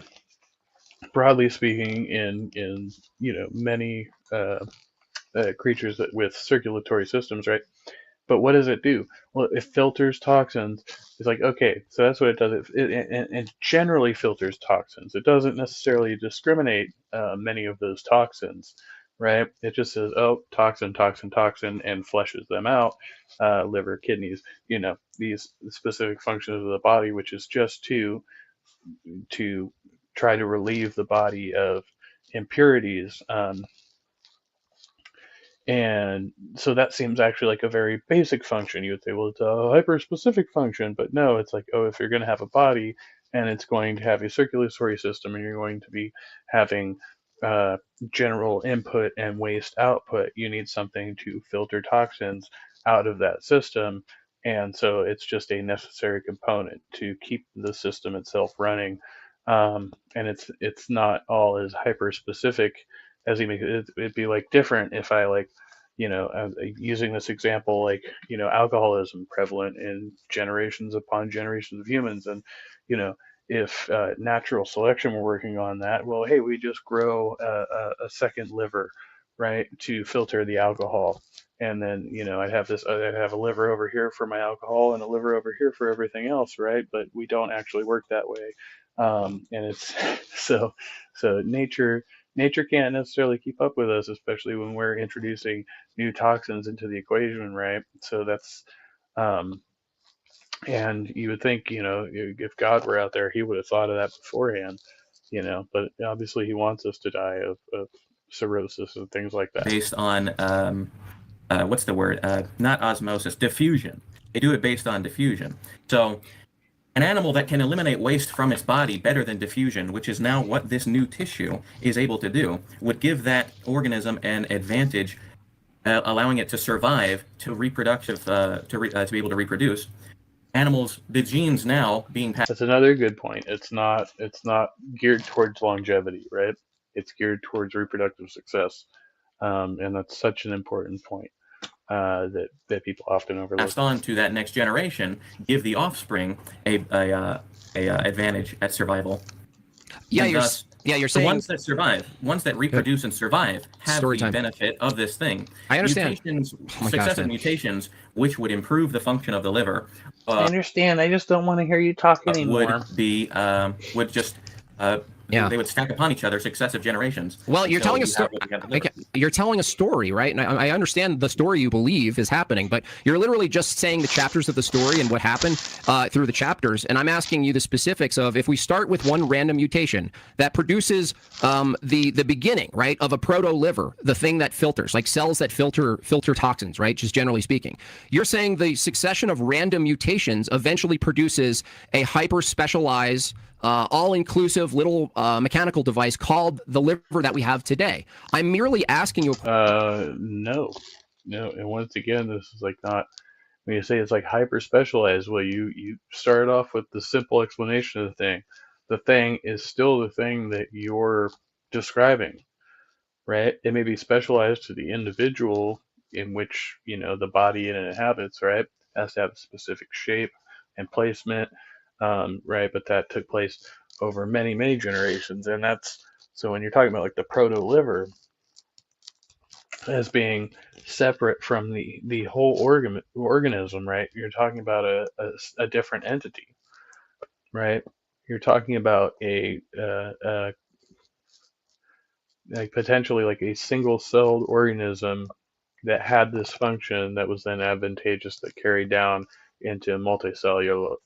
Speaker 1: broadly speaking in many creatures with circulatory systems, right? But what does it do? Well, it filters toxins. It's like, okay, so that's what it does. It generally filters toxins. It doesn't necessarily discriminate many of those toxins, right? It just says, oh, toxin, and flushes them out. Liver, kidneys, these specific functions of the body, which is just to try to relieve the body of impurities. And so that seems actually like a very basic function. You would say, well, it's a hyper-specific function, but no, it's like, oh, if you're going to have a body and it's going to have a circulatory system and you're going to be having general input and waste output, you need something to filter toxins out of that system. And so it's just a necessary component to keep the system itself running. And it's not all as hyper-specific as he makes it. It'd be like different if I like, using this example, like, alcoholism prevalent in generations upon generations of humans. And, if natural selection were working on that, well, hey, we just grow a second liver, right, to filter the alcohol. And then, I'd have a liver over here for my alcohol and a liver over here for everything else, right? But we don't actually work that way. And it's so nature can't necessarily keep up with us, especially when we're introducing new toxins into the equation, right? So that's, and you would think, if God were out there, he would have thought of that beforehand, but obviously he wants us to die of cirrhosis and things like that.
Speaker 11: Based on, what's the word? Not osmosis, diffusion. They do it based on diffusion. So An animal that can eliminate waste from its body better than diffusion, which is now what this new tissue is able to do, would give that organism an advantage, allowing it to survive, to reproductive, to be able to reproduce. Animals, the genes now being passed.
Speaker 1: That's another good point. It's not geared towards longevity, right? It's geared towards reproductive success, and that's such an important point that people often overlook.
Speaker 11: Passed on to that next generation, give the offspring a advantage at survival.
Speaker 4: Yeah,
Speaker 11: And
Speaker 4: you're
Speaker 11: thus,
Speaker 4: you're
Speaker 11: the
Speaker 4: saying
Speaker 11: ones that survive, ones that reproduce and survive, have
Speaker 4: Story
Speaker 11: the
Speaker 4: time.
Speaker 11: benefit of this thing.
Speaker 4: I understand.
Speaker 11: Mutations,
Speaker 4: Oh my gosh,
Speaker 11: successive
Speaker 4: man.
Speaker 11: mutations, which would improve the function of the liver,
Speaker 9: I understand. I just don't want to hear you talk anymore.
Speaker 11: would be would just
Speaker 4: Yeah.
Speaker 11: they would stack upon each other successive generations.
Speaker 4: Well, you're
Speaker 11: until
Speaker 4: telling a
Speaker 11: you have
Speaker 4: story.
Speaker 11: what we have in the liver.
Speaker 4: You're telling a story, right? And I understand the story you believe is happening, but you're literally just saying the chapters of the story and what happened through the chapters. And I'm asking you the specifics of if we start with one random mutation that produces the beginning, right, of a proto liver, the thing that filters, like cells that filter toxins, right? Just generally speaking, you're saying the succession of random mutations eventually produces a hyper specialized all-inclusive little mechanical device called the liver that we have today. I'm merely asking you.
Speaker 1: No. And once again, this is like not when you say it's like hyper specialized. Well, you start off with the simple explanation of the thing. The thing is still the thing that you're describing, right? It may be specialized to the individual in which the body it inhabits, right? It has to have a specific shape and placement. Right, but that took place over many generations, and that's so when you're talking about like the proto liver as being separate from the whole organism, right? You're talking about a different entity, right? You're talking about a like potentially like a single-celled organism that had this function that was then advantageous that carried down into multicellular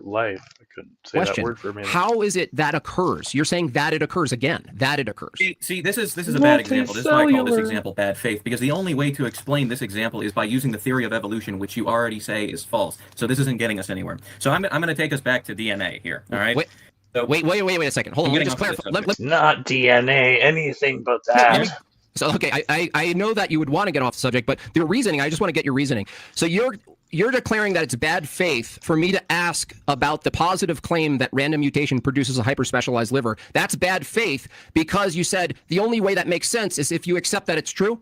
Speaker 1: life. I couldn't say that
Speaker 4: Question:
Speaker 1: word for a minute.
Speaker 4: How is it that occurs? You're saying that it occurs again. That it occurs.
Speaker 11: See, this is a bad example. This is why I call this example bad faith, because the only way to explain this example is by using the theory of evolution, which you already say is false. So this isn't getting us anywhere. So I'm going to take us back to DNA here. All right.
Speaker 4: Wait.
Speaker 11: So,
Speaker 4: Wait a second. Hold on. Let me just clarify.
Speaker 9: Not DNA, anything but that.
Speaker 4: So, okay, I know that you would want to get off the subject, but the reasoning, I just want to get your reasoning. So you're declaring that it's bad faith for me to ask about the positive claim that random mutation produces a hyper-specialized liver. That's bad faith because you said the only way that makes sense is if you accept that it's true?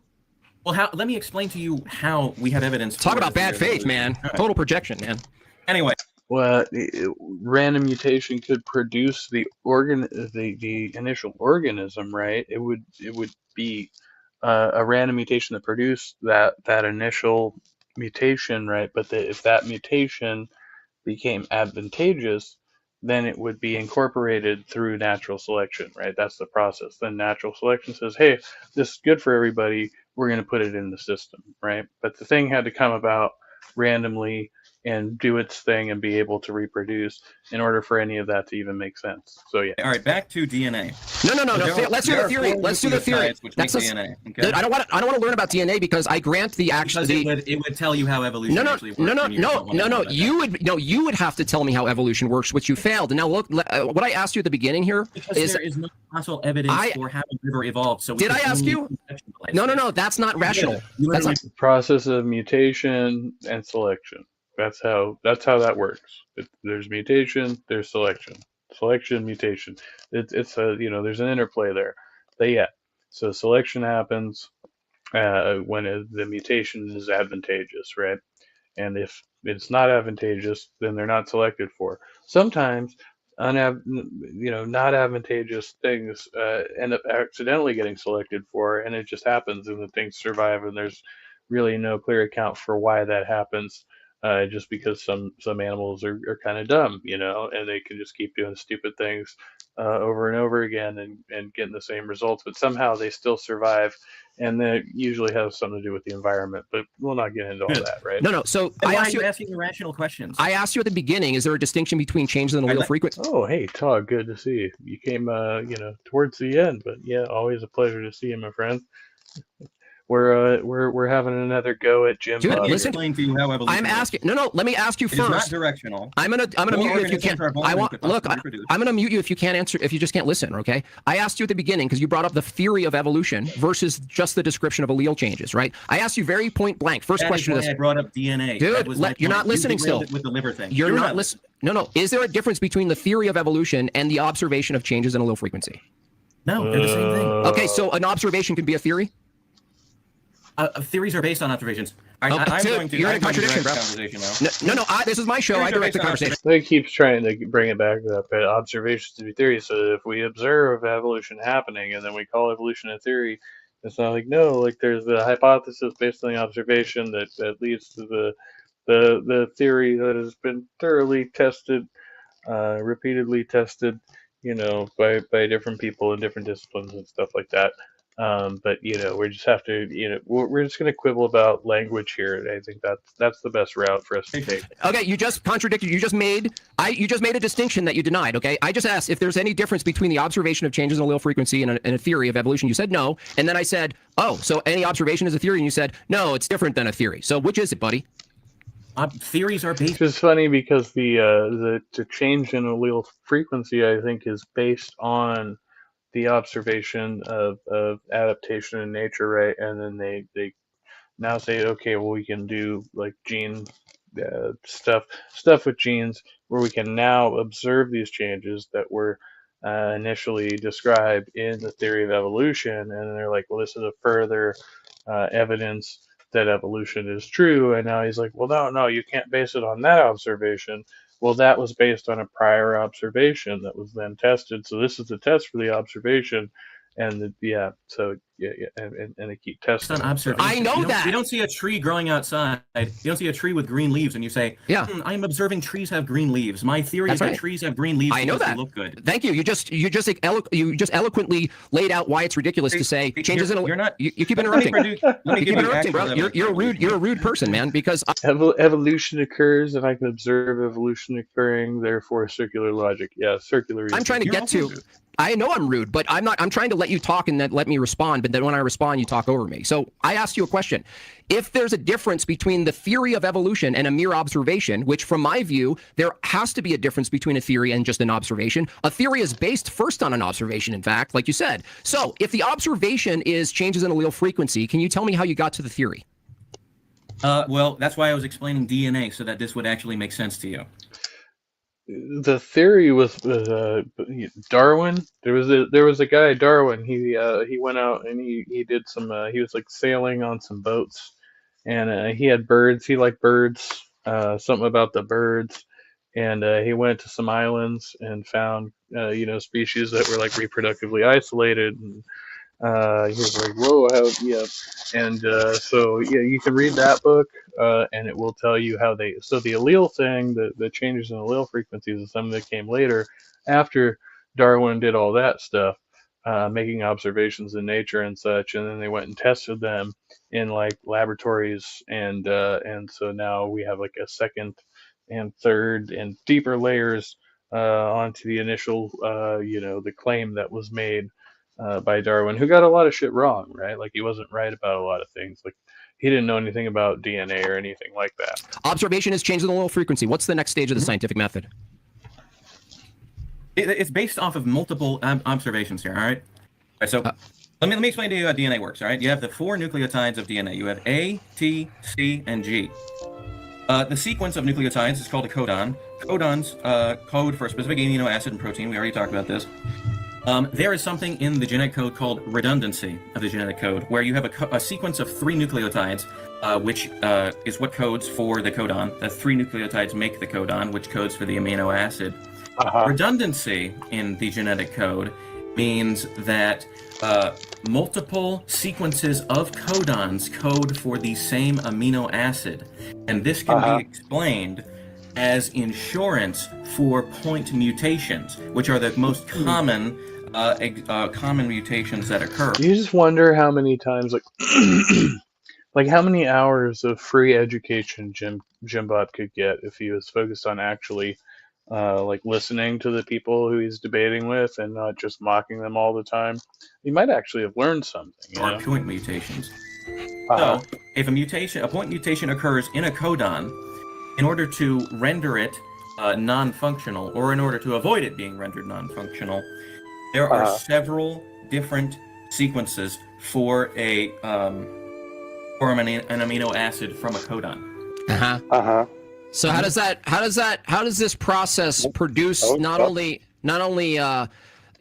Speaker 11: Well, let me explain to you how we have evidence.
Speaker 4: Talk about bad faith, man. Right. Total projection, man.
Speaker 11: Anyway.
Speaker 1: Well, random mutation could produce the initial organism, right? It would be a random mutation that produced that initial mutation, right? But if that mutation became advantageous, then it would be incorporated through natural selection, right? That's the process. Then natural selection says, hey, this is good for everybody. We're going to put it in the system, right? But the thing had to come about randomly and do its thing and be able to reproduce in order for any of that to even make sense. So yeah.
Speaker 11: All right, back to DNA.
Speaker 4: No. Let's do the theory. Let's do the theory. That's
Speaker 11: DNA. Okay?
Speaker 4: I don't want to learn about DNA because I grant the actual.
Speaker 11: It would tell you how evolution actually works.
Speaker 4: No. You would have to tell me how evolution works, which you failed. And now look, what I asked you at the beginning here is
Speaker 11: there is no fossil evidence for how the liver evolved. So
Speaker 4: did I ask you? No. That's not rational. That's not
Speaker 1: the process of mutation and selection. That's how that works. There's mutation, there's selection, mutation. It's a there's an interplay there. So selection happens when the mutation is advantageous, right? And if it's not advantageous, then they're not selected for. Sometimes not advantageous things end up accidentally getting selected for, and it just happens, and the things survive, and there's really no clear account for why that happens. Just because some animals are kind of dumb, and they can just keep doing stupid things over and over again and getting the same results, but somehow they still survive, and that usually has something to do with the environment, but we'll not get into all that, right?
Speaker 4: No. So
Speaker 11: I asked you asking irrational questions.
Speaker 4: I asked you at the beginning, is there a distinction between changes in allele frequency?
Speaker 1: Oh, hey, Todd, good to see you. You came, towards the end, but yeah, always a pleasure to see you, my friend. we're having another go at Jim
Speaker 4: Dude,
Speaker 1: Bob.
Speaker 4: listen,
Speaker 11: Explain to you how evolution
Speaker 4: I'm
Speaker 11: works.
Speaker 4: asking. No. Let me ask you
Speaker 11: It is not
Speaker 4: first.
Speaker 11: directional.
Speaker 4: I'm gonna
Speaker 11: All
Speaker 4: mute you if you
Speaker 11: organisms
Speaker 4: can't.
Speaker 11: are born
Speaker 4: I
Speaker 11: and
Speaker 4: want
Speaker 11: could
Speaker 4: look.
Speaker 11: possibly reproduce.
Speaker 4: I'm gonna mute you if you can't answer. If you just can't listen. Okay. I asked you at the beginning because you brought up the theory of evolution versus just the description of allele changes. Right. I asked you very point blank. First
Speaker 11: That
Speaker 4: question
Speaker 11: is
Speaker 4: is
Speaker 11: why I brought up DNA.
Speaker 4: Dude,
Speaker 11: That was my
Speaker 4: you're
Speaker 11: point.
Speaker 4: not listening
Speaker 11: You derailed
Speaker 4: still.
Speaker 11: it with the liver thing.
Speaker 4: You're not listening. No. Is there a difference between the theory of evolution and the observation of changes in allele frequency?
Speaker 11: No, they're the same thing.
Speaker 4: Okay, so an observation can be a theory.
Speaker 11: Theories are based on observations. I'm
Speaker 4: dude,
Speaker 11: going to.
Speaker 4: you're in a
Speaker 11: I'm going to
Speaker 4: contradiction,
Speaker 11: direct
Speaker 4: bro.
Speaker 11: the conversation now.
Speaker 4: No. This is my show.
Speaker 11: Theories
Speaker 4: I
Speaker 11: are
Speaker 4: direct the
Speaker 11: based on
Speaker 4: conversation.
Speaker 1: They keeps trying to bring it back up, but observations to be theory. So if we observe evolution happening and then we call evolution a theory, it's not like no, like there's the hypothesis based on the observation that leads to the theory that has been thoroughly tested, repeatedly tested, by different people in different disciplines and stuff like that. But we just have to, we're just going to quibble about language here. And I think that's the best route for us to take.
Speaker 4: Okay, you just contradicted. You just made a distinction that you denied. Okay, I just asked if there's any difference between the observation of changes in allele frequency and a theory of evolution. You said no, and then I said, oh, so any observation is a theory, and you said no, it's different than a theory. So which is it, buddy?
Speaker 11: Theories are based.
Speaker 1: It's funny because the change in allele frequency, I think, is based on the observation of adaptation in nature, right? And then they now say, okay, well, we can do like gene stuff with genes where we can now observe these changes that were initially described in the theory of evolution. And then they're like, well, this is a further evidence that evolution is true. And now he's like, well, no, you can't base it on that observation. Well, that was based on a prior observation that was then tested. So this is the test for the observation, and so they keep testing.
Speaker 11: On observation.
Speaker 4: I know that.
Speaker 11: You don't see a tree growing outside. You don't see a tree with green leaves, and you say,
Speaker 4: "Yeah,
Speaker 11: I'm observing trees have green leaves." My theory is that trees have green leaves.
Speaker 4: I know
Speaker 11: because
Speaker 4: that.
Speaker 11: they look good.
Speaker 4: Thank you. You just eloquently laid out why it's ridiculous to say changes in.
Speaker 11: You're not.
Speaker 4: You keep interrupting.
Speaker 11: Let me
Speaker 4: You keep interrupting, bro. You're rude. You're a rude person, man. Because
Speaker 1: evolution occurs, and I can observe evolution occurring. Therefore, circular logic. Yeah, circular.
Speaker 4: I'm trying to get to. I know I'm rude, but I'm not. I'm trying to let you talk and then let me respond. But then when I respond, you talk over me. So I asked you a question. If there's a difference between the theory of evolution and a mere observation, which from my view, there has to be a difference between a theory and just an observation. A theory is based first on an observation, in fact, like you said. So if the observation is changes in allele frequency, can you tell me how you got to the theory?
Speaker 11: Well, that's why I was explaining DNA, so that this would actually make sense to you.
Speaker 1: The theory was Darwin. There was a guy, Darwin. He went out and he did some. He was like sailing on some boats, and he had birds. He liked birds. Something about the birds, and he went to some islands and found species that were like reproductively isolated. And he was like, whoa, so you can read that book, and it will tell you how so the allele thing, the changes in allele frequencies is something that came later after Darwin did all that stuff, making observations in nature and such, and then they went and tested them in like laboratories, and so now we have like a second and third and deeper layers onto the initial, the claim that was made by Darwin, who got a lot of shit wrong, right? Like he wasn't right about a lot of things. Like he didn't know anything about DNA or anything like that.
Speaker 4: Observation is changes in allele frequency. What's the next stage of the scientific method?
Speaker 11: It's based off of multiple observations here. All right. So let me explain to you how DNA works. All right. You have the 4 nucleotides of DNA. You have A, T, C, and G. The sequence of nucleotides is called a codon. Codons code for a specific amino acid and protein. We already talked about this. There is something in the genetic code called redundancy of the genetic code, where you have a sequence of 3 nucleotides, which is what codes for the codon. The 3 nucleotides make the codon, which codes for the amino acid. Redundancy in the genetic code means that multiple sequences of codons code for the same amino acid, and this can be explained as insurance for point mutations, which are the most common mutations that occur.
Speaker 1: You just wonder how many times, like how many hours of free education Jim Bob could get if he was focused on actually listening to the people who he's debating with and not just mocking them all the time. He might actually have learned something.
Speaker 11: Or point mutations. So, if a point mutation occurs in a codon, in order to render it non-functional, or in order to avoid it being rendered non-functional, there are several different sequences for an amino acid from a codon.
Speaker 4: So how does this process produce not only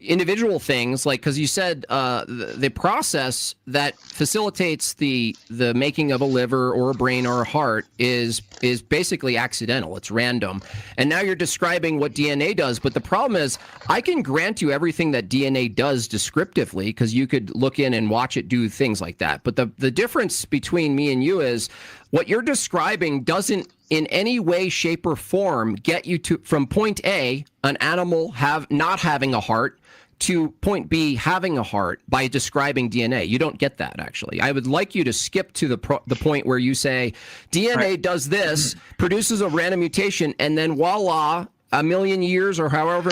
Speaker 4: individual things, like, because you said the process that facilitates the making of a liver or a brain or a heart is basically accidental. It's random. And now you're describing what DNA does, but the problem is I can grant you everything that DNA does descriptively, because you could look in and watch it do things like that. But the difference between me and you is what you're describing doesn't in any way, shape, or form get you to from point A, an animal not having a heart, to point B, having a heart, by describing DNA. You don't get that, actually. I would like you to skip to the point where you say DNA does this, produces a random mutation, and then voila, a million years or however.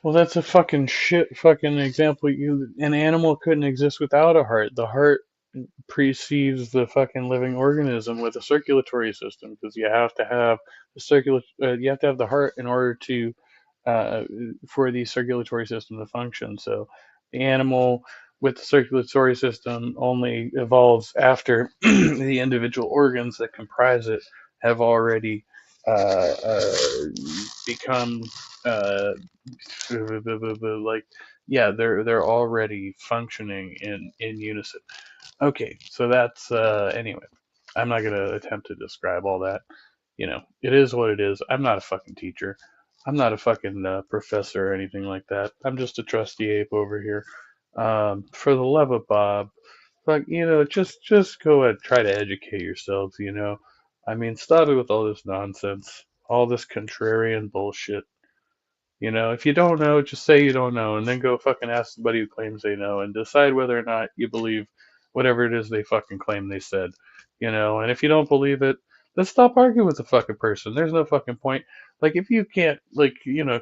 Speaker 1: Well, that's a fucking example. An animal couldn't exist without a heart. The heart precedes the fucking living organism with a circulatory system, because you have to have the heart in order to for the circulatory system to function. So the animal with the circulatory system only evolves after the individual organs that comprise it have already become they're already functioning in unison. Okay, so that's anyway. I'm not gonna attempt to describe all that. It is what it is. I'm not a fucking teacher. I'm not a fucking professor or anything like that. I'm just a trusty ape over here. For the love of Bob, just go and try to educate yourselves. I mean, stop it with all this nonsense, all this contrarian bullshit. If you don't know, just say you don't know, and then go fucking ask somebody who claims they know, and decide whether or not you believe whatever it is they fucking claim they said. And if you don't believe it, then stop arguing with the fucking person. There's no fucking point. Like, if you can't,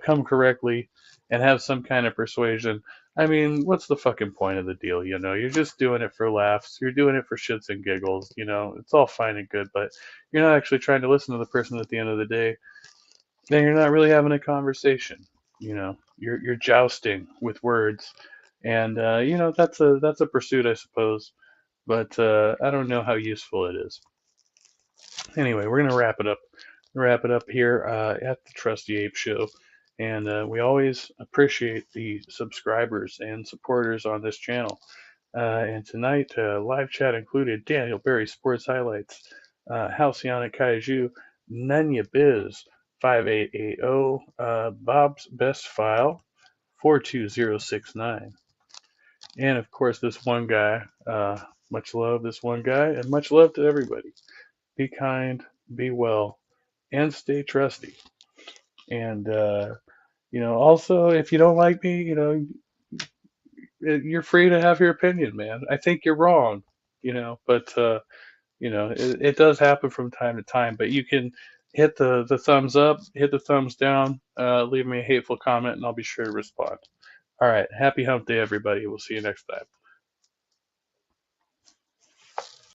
Speaker 1: come correctly and have some kind of persuasion, I mean, what's the fucking point of the deal? You're just doing it for laughs. You're doing it for shits and giggles. It's all fine and good, but you're not actually trying to listen to the person at the end of the day. Then you're not really having a conversation. You're jousting with words, and that's a pursuit, I suppose. But I don't know how useful it is. Anyway, we're gonna wrap it up here at the Trusty Ape Show, and we always appreciate the subscribers and supporters on this channel. And tonight, live chat included Daniel Berry Sports Highlights, Halcyonic Kaiju, Nunya Biz 5880, Bob's Best File 42069, and of course this one guy. Much love, this one guy, and much love to everybody. Be kind, be well, and stay trusty. And also, if you don't like me, you're free to have your opinion, man. I think you're wrong, but it does happen from time to time. But you can hit the thumbs up, hit the thumbs down, leave me a hateful comment, and I'll be sure to respond. All right, happy hump day, everybody. We'll see you next time.